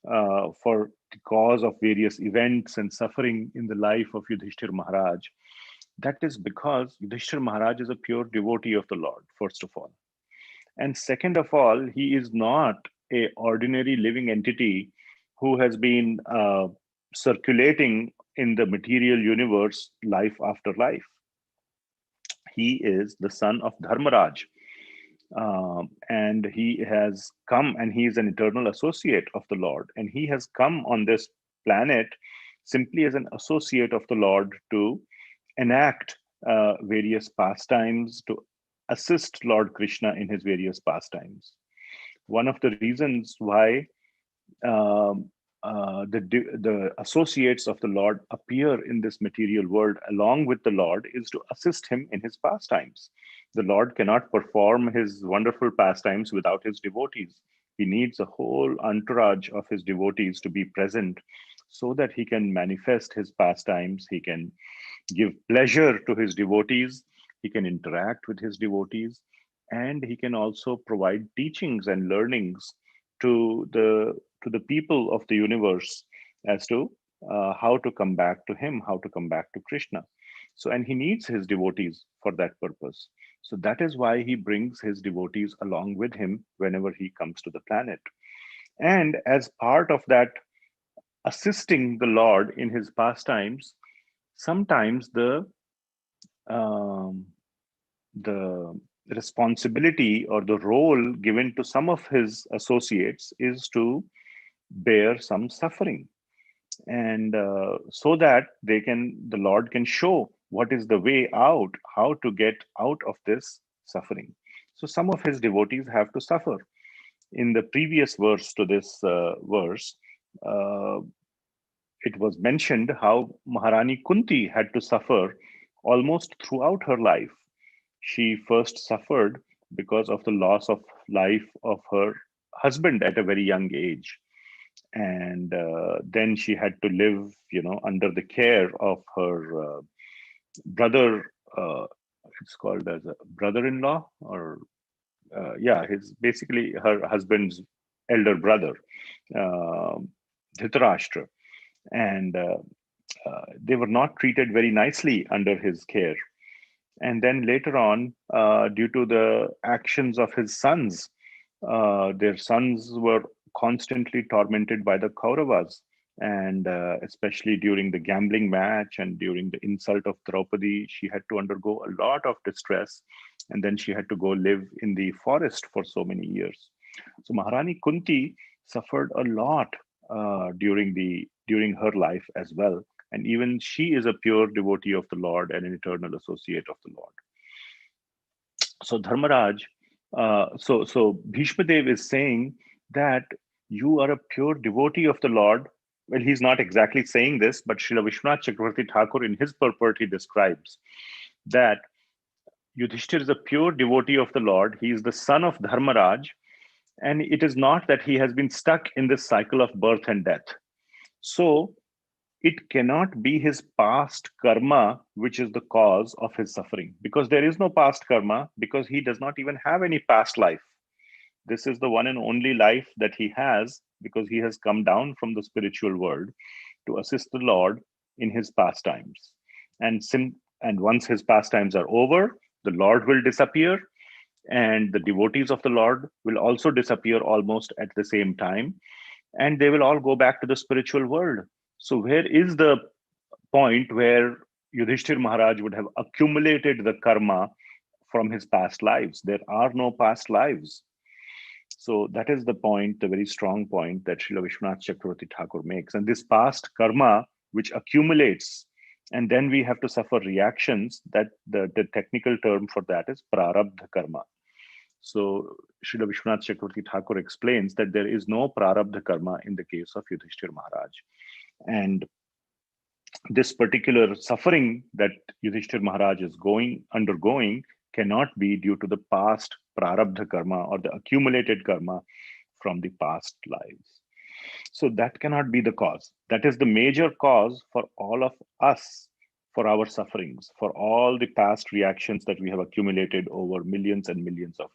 for the cause of various events and suffering in the life of Yudhishthir Maharaj. That is because Yudhishthir Maharaj is a pure devotee of the Lord, first of all. And second of all, he is not a ordinary living entity who has been circulating in the material universe life after life. He is the son of Dharmaraj. And he has come, and he is an eternal associate of the Lord. And he has come on this planet simply as an associate of the Lord to enact various pastimes, to assist Lord Krishna in his various pastimes. One of the reasons why the associates of the Lord appear in this material world along with the Lord is to assist him in his pastimes. The Lord cannot perform his wonderful pastimes without his devotees. He needs a whole entourage of his devotees to be present so that he can manifest his pastimes. He can give pleasure to his devotees. He can interact with his devotees. And he can also provide teachings and learnings to the people of the universe as to how to come back to him, how to come back to Krishna. So, and he needs his devotees for that purpose. So that is why he brings his devotees along with him whenever he comes to the planet. And as part of that assisting the Lord in his pastimes, sometimes the responsibility or the role given to some of his associates is to bear some suffering, and so that the Lord can show what is the way out, how to get out of this suffering. So some of his devotees have to suffer. In the previous verse to this verse, it was mentioned how Maharani Kunti had to suffer almost throughout her life. She first suffered because of the loss of life of her husband at a very young age. And then she had to live, under the care of her brother. It's called as a brother-in-law, or his basically her husband's elder brother, Dhritarashtra. And they were not treated very nicely under his care. And then later on, due to the actions of his sons, their sons were constantly tormented by the Kauravas. And especially during the gambling match and during the insult of Draupadi, she had to undergo a lot of distress. And then she had to go live in the forest for so many years. So Maharani Kunti suffered a lot during her life as well. And even she is a pure devotee of the Lord and an eternal associate of the Lord. So Dharmaraj, so Bhishma Dev is saying that you are a pure devotee of the Lord. Well, he's not exactly saying this, but Srila Vishwanath Chakravarti Thakur in his purport, he describes that Yudhishthir is a pure devotee of the Lord. He is the son of Dharmaraj. And it is not that he has been stuck in this cycle of birth and death. So it cannot be his past karma which is the cause of his suffering, because there is no past karma, because he does not even have any past life. This is the one and only life that he has, because he has come down from the spiritual world to assist the Lord in his pastimes. And once his pastimes are over, the Lord will disappear, and the devotees of the Lord will also disappear almost at the same time, and they will all go back to the spiritual world. So where is the point where Yudhishthir Maharaj would have accumulated the karma from his past lives? There are no past lives. So that is the point, the very strong point that Srila Vishwanath Chakravarti Thakur makes. And this past karma, which accumulates, and then we have to suffer reactions, that the technical term for that is prarabdha karma. So Srila Vishwanath Chakravarti Thakur explains that there is no prarabdha karma in the case of Yudhishthir Maharaj. And this particular suffering that Yudhishthir Maharaj is undergoing cannot be due to the past prarabdha karma or the accumulated karma from the past lives. So that cannot be the cause. That is the major cause for all of us, for our sufferings, for all the past reactions that we have accumulated over millions and millions of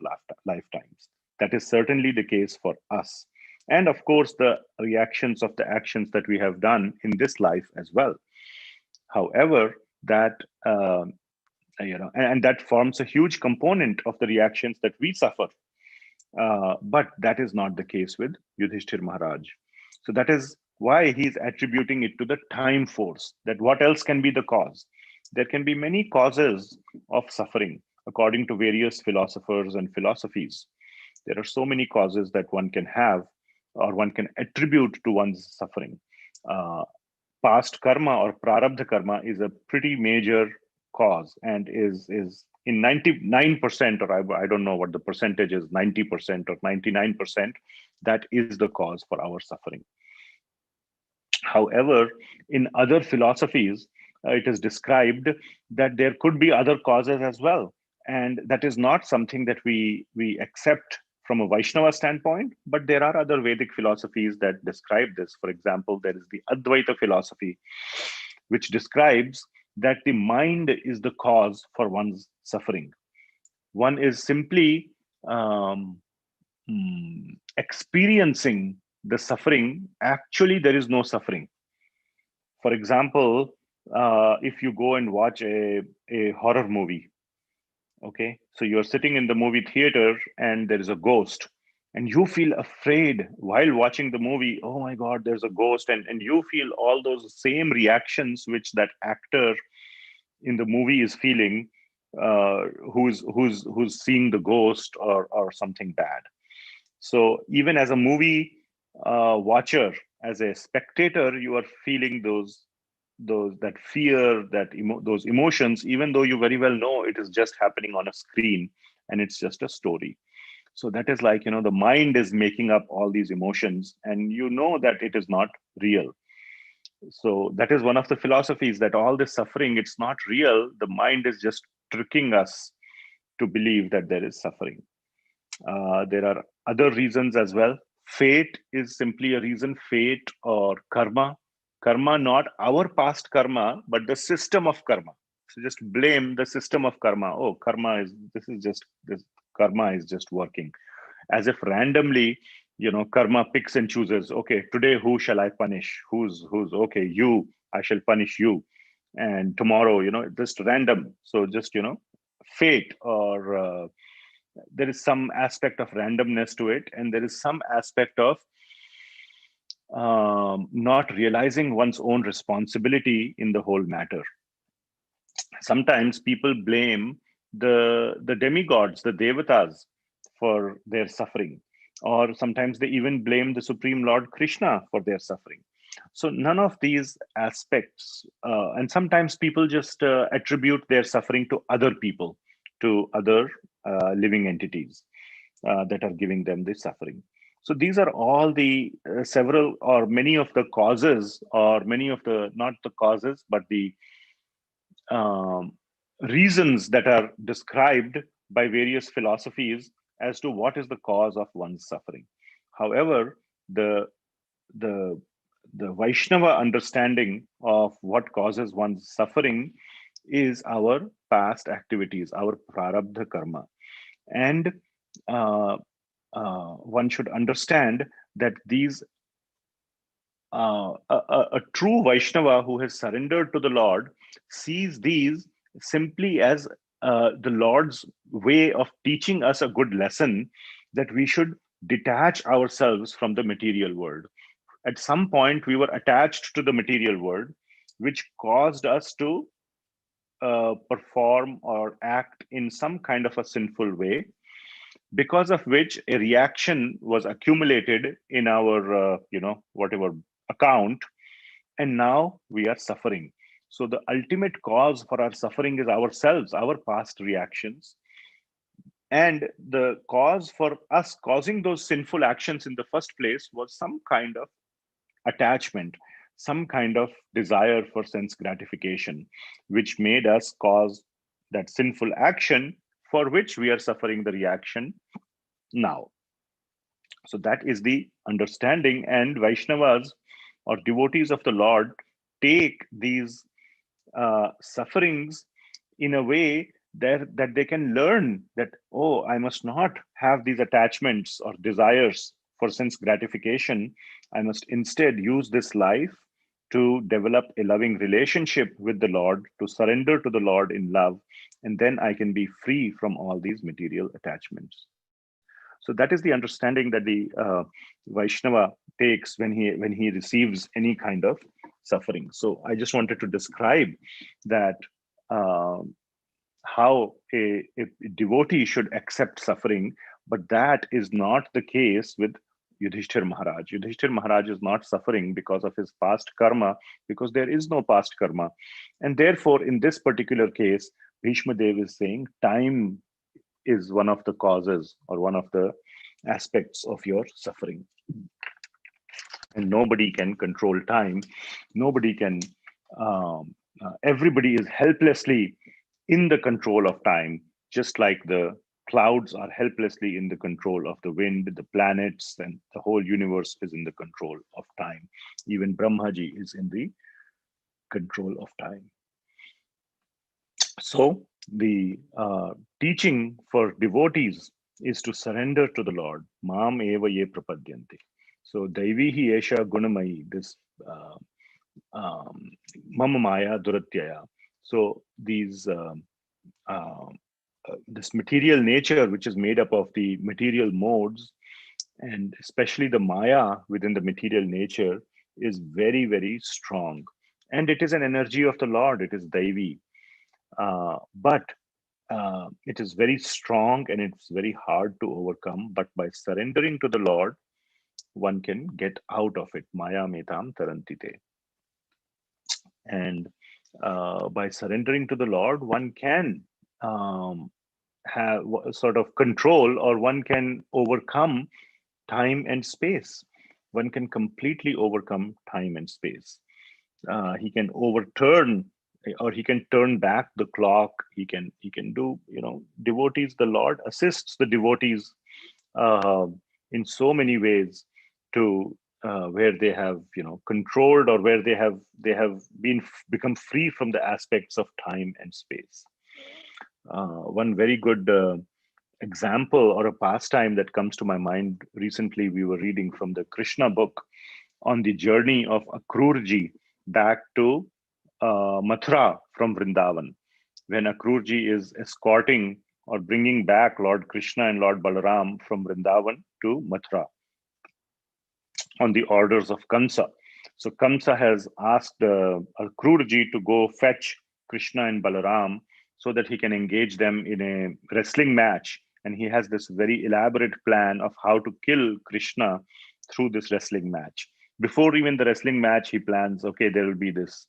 lifetimes. That is certainly the case for us. And of course, the reactions of the actions that we have done in this life as well. However, that and that forms a huge component of the reactions that we suffer. But that is not the case with Yudhishthir Maharaj. So that is why he's attributing it to the time force, that what else can be the cause? There can be many causes of suffering according to various philosophers and philosophies. There are so many causes that one can have or one can attribute to one's suffering. Past karma or prarabdha karma is a pretty major cause and is in 99%, or I don't know what the percentage is, 90% or 99%, that is the cause for our suffering. However, in other philosophies, it is described that there could be other causes as well. And that is not something that we accept from a Vaishnava standpoint, but there are other Vedic philosophies that describe this. For example, there is the Advaita philosophy, which describes that the mind is the cause for one's suffering. One is simply experiencing the suffering. Actually, there is no suffering. For example, if you go and watch a horror movie, okay, so you're sitting in the movie theater and there is a ghost, and you feel afraid while watching the movie. Oh my God, there's a ghost, and you feel all those same reactions which that actor in the movie is feeling, who's seeing the ghost or something bad. So even as a movie watcher, as a spectator, you are feeling that fear, those emotions, even though you very well know it is just happening on a screen and it's just a story. So that is like, the mind is making up all these emotions, and you know that it is not real. So that is one of the philosophies, that all this suffering, it's not real. The mind is just tricking us to believe that there is suffering. There are other reasons as well. Fate is simply a reason. Fate or karma. Karma, not our past karma, but the system of karma. So just blame the system of karma. Oh, this karma is just working. As if randomly, karma picks and chooses. Okay, today who shall I punish? Who's okay? You, I shall punish you. And tomorrow, just random. So just, fate or there is some aspect of randomness to it, and there is some aspect of not realizing one's own responsibility in the whole matter. Sometimes people blame the demigods, the devatas, for their suffering, or sometimes they even blame the Supreme Lord Krishna for their suffering. So none of these aspects, and sometimes people just attribute their suffering to other people, to other living entities that are giving them this suffering. So these are all the several or many of the causes, or many of the, not the causes, but the reasons that are described by various philosophies as to what is the cause of one's suffering. However, the Vaishnava understanding of what causes one's suffering is our past activities, our prarabdha karma. And one should understand that these a true Vaishnava who has surrendered to the Lord sees these simply as the Lord's way of teaching us a good lesson, that we should detach ourselves from the material world. At some point, we were attached to the material world, which caused us to perform or act in some kind of a sinful way, because of which a reaction was accumulated in our, whatever account, and now we are suffering. So the ultimate cause for our suffering is ourselves, our past reactions. And the cause for us causing those sinful actions in the first place was some kind of attachment, some kind of desire for sense gratification, which made us cause that sinful action for which we are suffering the reaction now. So that is the understanding, and Vaishnavas or devotees of the Lord take these sufferings in a way that they can learn that, oh, I must not have these attachments or desires for sense gratification. I must instead use this life to develop a loving relationship with the Lord, to surrender to the Lord in love, and then I can be free from all these material attachments. So that is the understanding that the Vaishnava takes when he receives any kind of suffering. So I just wanted to describe that how a devotee should accept suffering, but that is not the case with Yudhishthir Maharaj. Yudhishthir Maharaj is not suffering because of his past karma, because there is no past karma. And therefore, in this particular case, Bhishma Dev is saying time is one of the causes or one of the aspects of your suffering. And nobody can control time. Nobody can, everybody is helplessly in the control of time, just like the clouds are helplessly in the control of the wind, the planets, and the whole universe is in the control of time. Even Brahmaji is in the control of time. So the teaching for devotees is to surrender to the Lord. Mam eva ye prapadyanti. So Daivihi Esha Gunamayi, this Mama Maya Duratyaya. So these this material nature, which is made up of the material modes, and especially the Maya within the material nature, is very, very strong. And it is an energy of the Lord, it is Daivi. But it is very strong and it's very hard to overcome. But by surrendering to the Lord, one can get out of it. Maya metam tarantite. And by surrendering to the Lord, one can have sort of control, or one can overcome time and space. One can completely overcome time and space. He can overturn, or he can turn back the clock. He can do, devotees, the Lord assists the devotees in so many ways to where they have controlled, or where they have become free from the aspects of time and space. One very good example or a pastime that comes to my mind recently, we were reading from the Krishna book on the journey of Akrurji back to Mathura from Vrindavan, when Akrurji is escorting or bringing back Lord Krishna and Lord Balaram from Vrindavan to Mathura on the orders of Kamsa. So Kamsa has asked Akrurji to go fetch Krishna and Balaram so that he can engage them in a wrestling match. And he has this very elaborate plan of how to kill Krishna through this wrestling match. Before even the wrestling match, he plans, okay, there will be this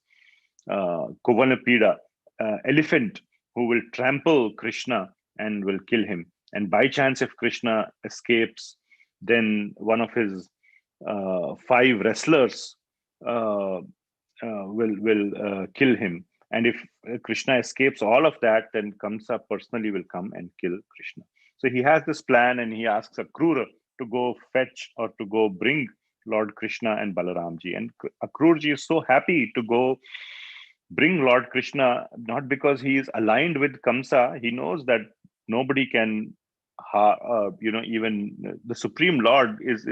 Kuvanapida elephant who will trample Krishna and will kill him. And by chance, if Krishna escapes, then one of his 5 wrestlers will kill him. And if Krishna escapes all of that, then Kamsa personally will come and kill Krishna. So he has this plan, and he asks Akrura to go fetch or to go bring Lord Krishna and Balaramji. And Akrurji is so happy to go bring Lord Krishna, not because he is aligned with Kamsa. He knows that nobody can, even the Supreme Lord is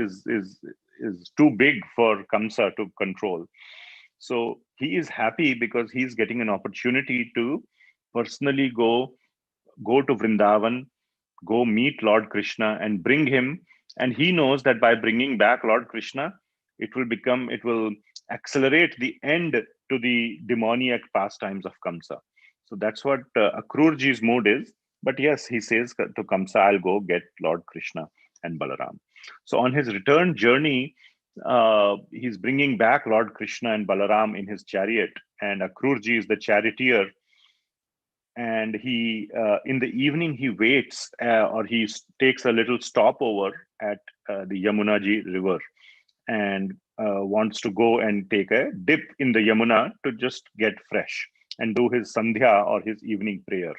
too big for Kamsa to control. So he is happy because he's getting an opportunity to personally go to Vrindavan, go meet Lord Krishna and bring him. And he knows that by bringing back Lord Krishna, it will accelerate the end to the demoniac pastimes of Kamsa. So that's what Akrurji's mood is. But yes, he says to Kamsa, I'll go get Lord Krishna and Balaram. So on his return journey, he's bringing back Lord Krishna and Balaram in his chariot, and Akrurji is the charioteer. And he, in the evening, he waits or he takes a little stopover at the Yamunaji river. and wants to go and take a dip in the Yamuna to just get fresh and do his Sandhya or his evening prayer.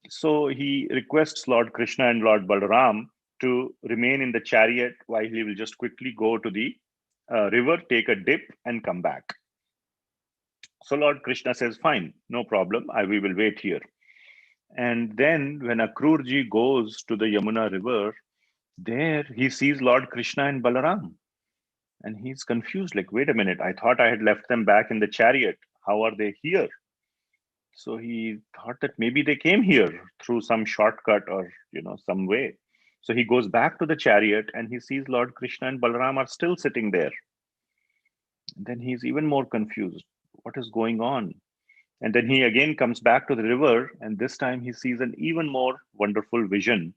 So he requests Lord Krishna and Lord Balaram to remain in the chariot while he will just quickly go to the river, take a dip, and come back. So Lord Krishna says, fine, no problem, we will wait here. And then when Akrurji goes to the Yamuna river, there he sees Lord Krishna and Balaram. And he's confused, like, wait a minute, I thought I had left them back in the chariot. How are they here? So he thought that maybe they came here through some shortcut or, some way. So he goes back to the chariot and he sees Lord Krishna and Balaram are still sitting there. And then he's even more confused. What is going on? And then he again comes back to the river, and this time he sees an even more wonderful vision.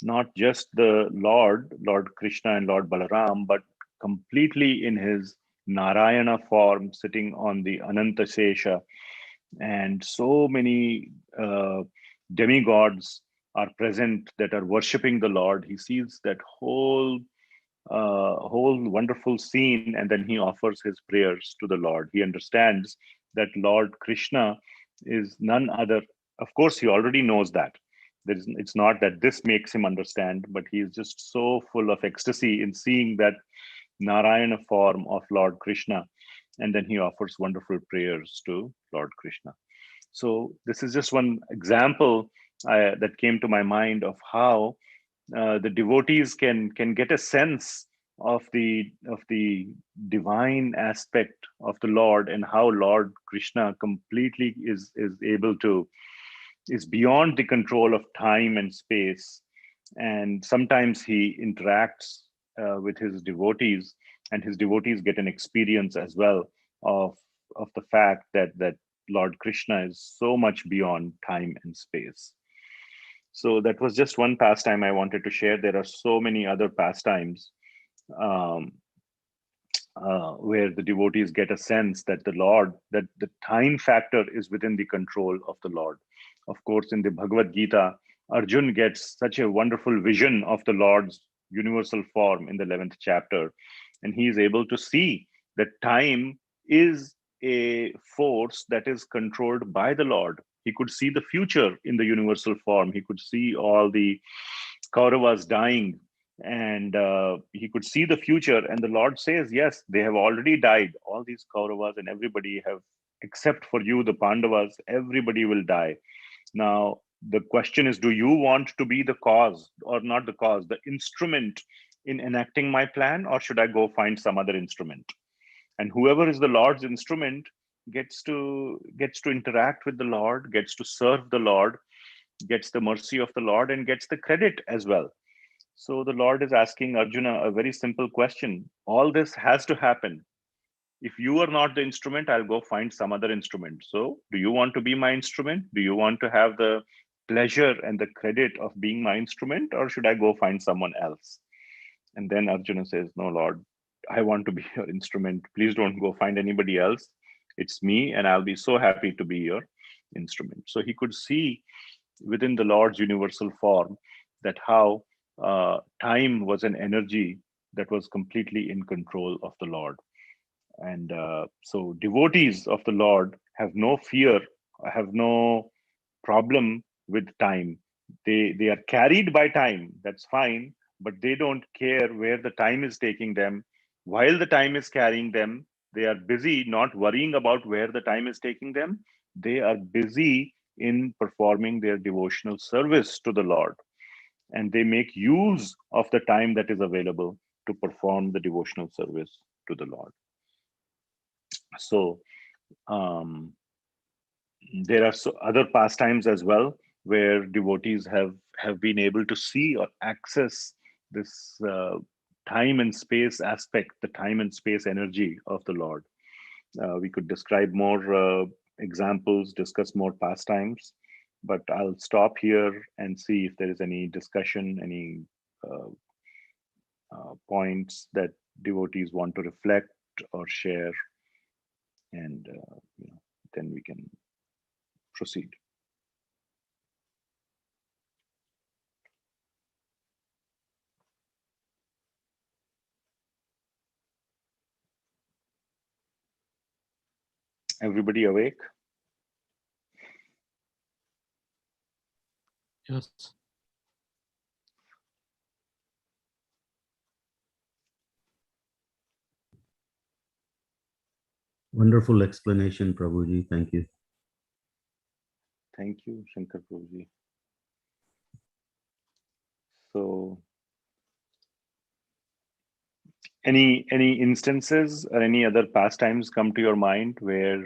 Not just the Lord Krishna and Lord Balaram, but completely in his Narayana form, sitting on the Ananta Sesha. And so many demigods are present that are worshipping the Lord. He sees that whole wonderful scene, and then he offers his prayers to the Lord. He understands that Lord Krishna is none other. Of course, he already knows that. It's not that this makes him understand, but he is just so full of ecstasy in seeing that Narayana form of Lord Krishna. And then he offers wonderful prayers to Lord Krishna. So this is just one example that came to my mind of how the devotees can get a sense of the divine aspect of the Lord, and how Lord Krishna completely is beyond the control of time and space. And sometimes he interacts with his devotees, and his devotees get an experience as well of the fact that Lord Krishna is so much beyond time and space. So that was just one pastime I wanted to share. There are so many other pastimes where the devotees get a sense that that the time factor is within the control of the Lord. Of course, in the Bhagavad Gita, Arjun gets such a wonderful vision of the Lord's universal form in the 11th chapter. And he is able to see that time is a force that is controlled by the Lord. He could see the future in the universal form. He could see all the Kauravas dying, and he could see the future. And the Lord says, yes, they have already died. All these Kauravas and everybody have, except for you, the Pandavas, everybody will die. Now, the question is, do you want to be the cause, or not the cause, the instrument in enacting my plan, or should I go find some other instrument? And whoever is the Lord's instrument gets to interact with the Lord, gets to serve the Lord, gets the mercy of the Lord, and gets the credit as well. So the Lord is asking Arjuna a very simple question. All this has to happen. If you are not the instrument, I'll go find some other instrument. So do you want to be my instrument? Do you want to have the pleasure and the credit of being my instrument, or should I go find someone else? And then Arjuna says, no, Lord, I want to be your instrument. Please don't go find anybody else. It's me, and I'll be so happy to be your instrument. So he could see within the Lord's universal form that how time was an energy that was completely in control of the Lord. And so devotees of the Lord have no fear, have no problem with time. They are carried by time, that's fine, but they don't care where the time is taking them. While the time is carrying them, they are busy not worrying about where the time is taking them. They are busy in performing their devotional service to the Lord. And they make use of the time that is available to perform the devotional service to the Lord. So there are other pastimes as well, where devotees have been able to see or access this time and space aspect, the time and space energy of the Lord. We could describe more examples, discuss more pastimes, but I'll stop here and see if there is any discussion, any points that devotees want to reflect or share, and then we can proceed. Everybody awake? Yes. Wonderful explanation, Prabhuji. Thank you. Thank you, Shankar Prabhuji. So, any instances or any other pastimes come to your mind where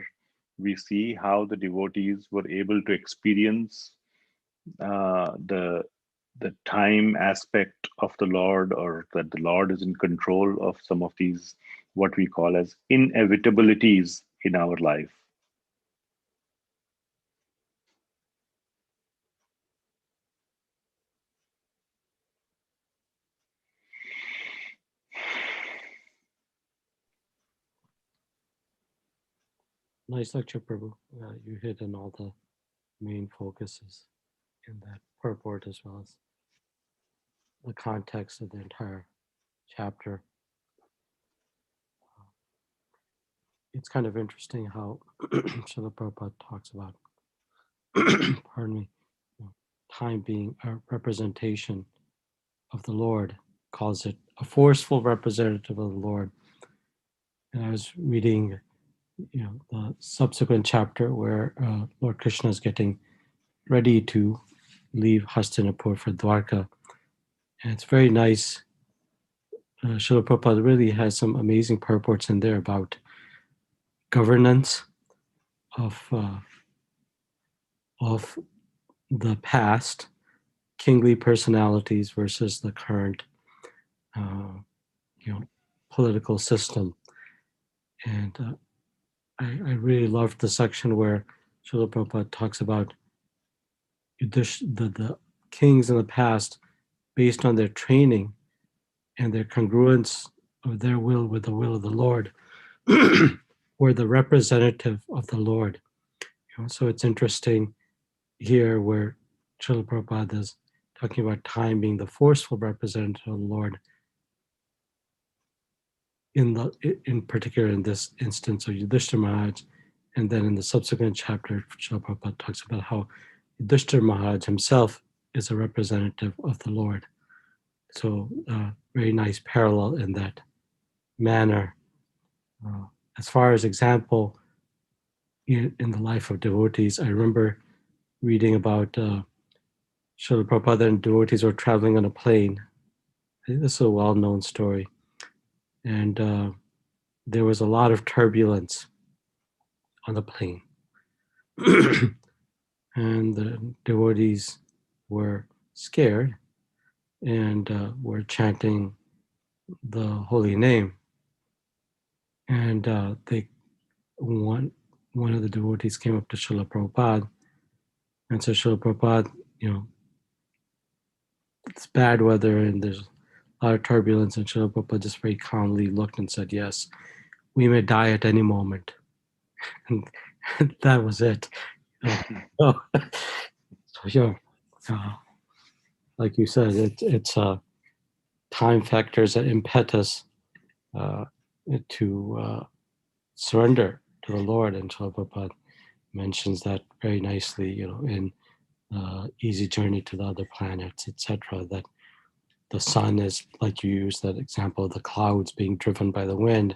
we see how the devotees were able to experience the time aspect of the Lord, or that the Lord is in control of some of these, what we call as inevitabilities in our life? Nice lecture, Prabhu. You hit on all the main focuses in that purport, as well as the context of the entire chapter. It's kind of interesting how Srila Prabhupada talks about, pardon me, time being a representation of the Lord, calls it a forceful representative of the Lord. And I was reading, the subsequent chapter where Lord Krishna is getting ready to leave Hastinapur for Dwarka. And it's very nice. Srila Prabhupada really has some amazing purports in there about governance of the past, kingly personalities versus the current, political system. And I really loved the section where Srila Prabhupada talks about the kings in the past, based on their training and their congruence of their will with the will of the Lord, were the representative of the Lord. So it's interesting here where Srila Prabhupada is talking about time being the forceful representative of the Lord. In particular, in this instance of Yudhishthira Maharaj, and then in the subsequent chapter, Srila Prabhupada talks about how Yudhishthira Maharaj himself is a representative of the Lord. So, very nice parallel in that manner. As far as example in the life of devotees, I remember reading about Srila Prabhupada and devotees were traveling on a plane. This is a well-known story. And there was a lot of turbulence on the plane. And the devotees were scared and were chanting the holy name. And one of the devotees came up to Srila Prabhupada and said, Srila Prabhupada, it's bad weather and there's a lot of turbulence. And Srila Prabhupada just very calmly looked and said, yes, we may die at any moment. And that was it. Like you said, it's time factors that impetus to surrender to the Lord. And Srila Prabhupada mentions that very nicely, in Easy Journey to the Other Planets, etc., that the sun is, like you use that example of the clouds being driven by the wind.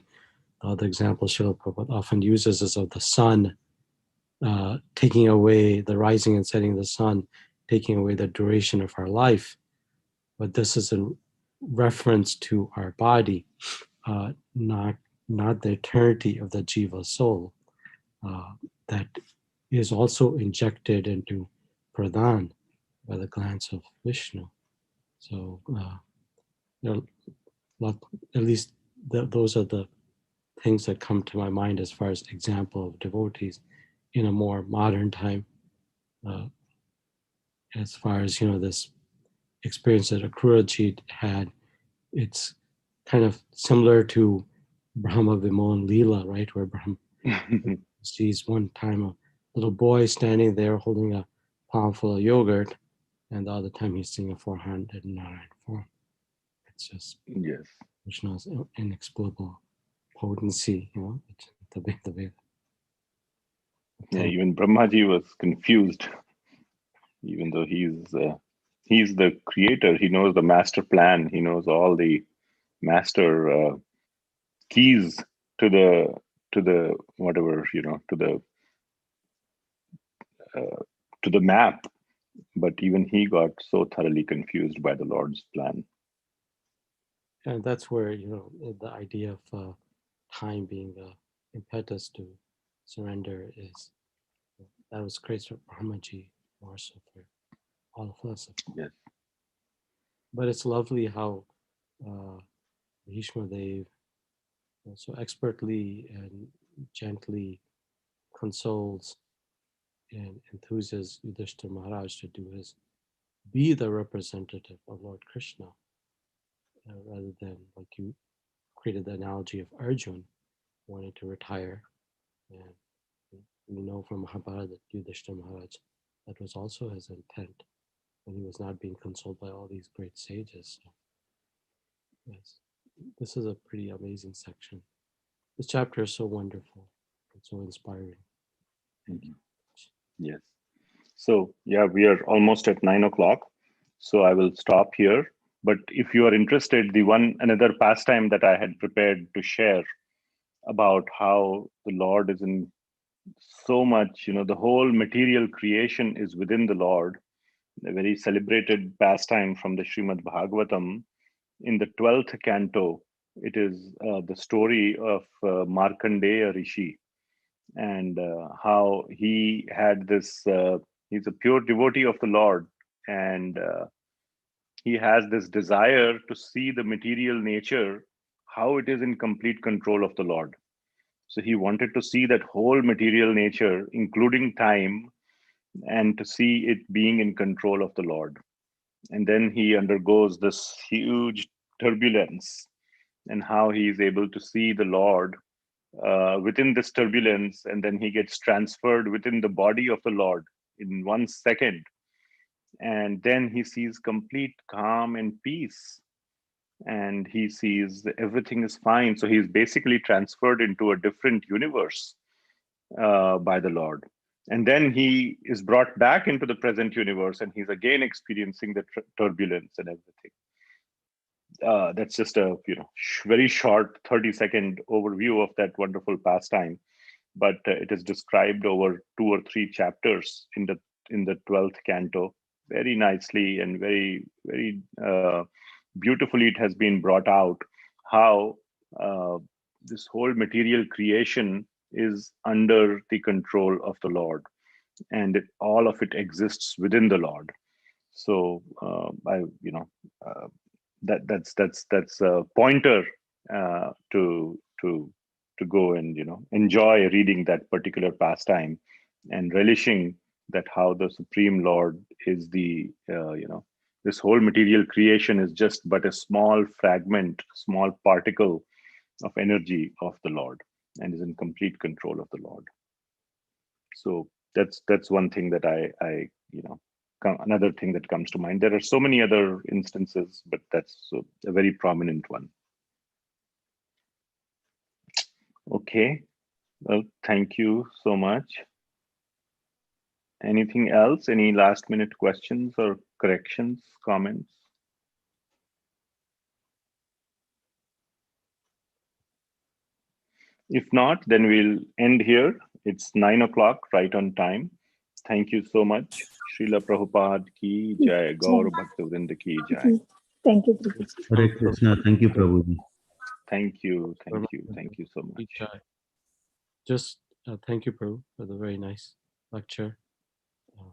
The other example Srila Prabhupada often uses is of the sun taking away the rising and setting of the sun, taking away the duration of our life. But this is in reference to our body, not the eternity of the jiva soul that is also injected into pradhan by the glance of Vishnu. So at least those are the things that come to my mind as far as example of devotees in a more modern time. As far as this experience that Akruraji had, it's kind of similar to Brahma Vimohan Leela, right? Where Brahma sees one time a little boy standing there holding a palm full of yogurt, and the other time he's seeing a 400 Narayan form. It's just Yes. Krishna's inexplicable potency, the Yeah, even Brahmaji was confused, even though he's the creator. He knows the master plan. He knows all the master keys to the whatever, to the map. But even he got so thoroughly confused by the Lord's plan. And that's where, the idea of time being the impetus to surrender is, that was great for Brahmaji, more so for all of us. Yes. But it's lovely how Bhishma Dev so expertly and gently consoles and enthuses Yudhishthira Maharaj to be the representative of Lord Krishna, rather than, like you created the analogy of Arjun wanting to retire. And we know from Mahabharata that Yudhishthira Maharaj, that was also his intent when he was not being consoled by all these great sages. So, yes, this is a pretty amazing section. This chapter is so wonderful and so inspiring. Thank you. Yes. So, yeah, we are almost at 9 o'clock. So I will stop here. But if you are interested, another pastime that I had prepared to share about how the Lord is in so much, the whole material creation is within the Lord. A very celebrated pastime from the Srimad Bhagavatam. In the 12th canto, it is the story of Markandeya Rishi, and how he had this, he's a pure devotee of the Lord, and he has this desire to see the material nature, how it is in complete control of the Lord. So he wanted to see that whole material nature, including time, and to see it being in control of the Lord. And then he undergoes this huge turbulence, and how he is able to see the Lord within this turbulence, and then he gets transferred within the body of the Lord in 1 second. And then he sees complete calm and peace, and he sees everything is fine. So he's basically transferred into a different universe by the Lord. And then he is brought back into the present universe, and he's again experiencing the turbulence and everything. That's just a very short 30-second overview of that wonderful pastime, but it is described over 2 or 3 chapters in the 12th canto, very nicely and very, very beautifully. It has been brought out how this whole material creation is under the control of the Lord, and all of it exists within the Lord. So that's a pointer to go and enjoy reading that particular pastime, and relishing that how the Supreme Lord is the this whole material creation is just but a small fragment, small particle of energy of the Lord, and is in complete control of the Lord. So that's one thing that I another thing that comes to mind. There are so many other instances, but that's a very prominent one. Okay, well, thank you so much. Anything else? Any last minute questions or corrections, comments? If not, then we'll end here. It's 9 o'clock, right on time. Thank you so much. Srila Prabhupada ki jai, Gaur Bhaktivinoda ki jai. Thank you. Hare Krishna. Thank you, Prabhuji. Thank you so much. Just thank you, Prabhu, for the very nice lecture.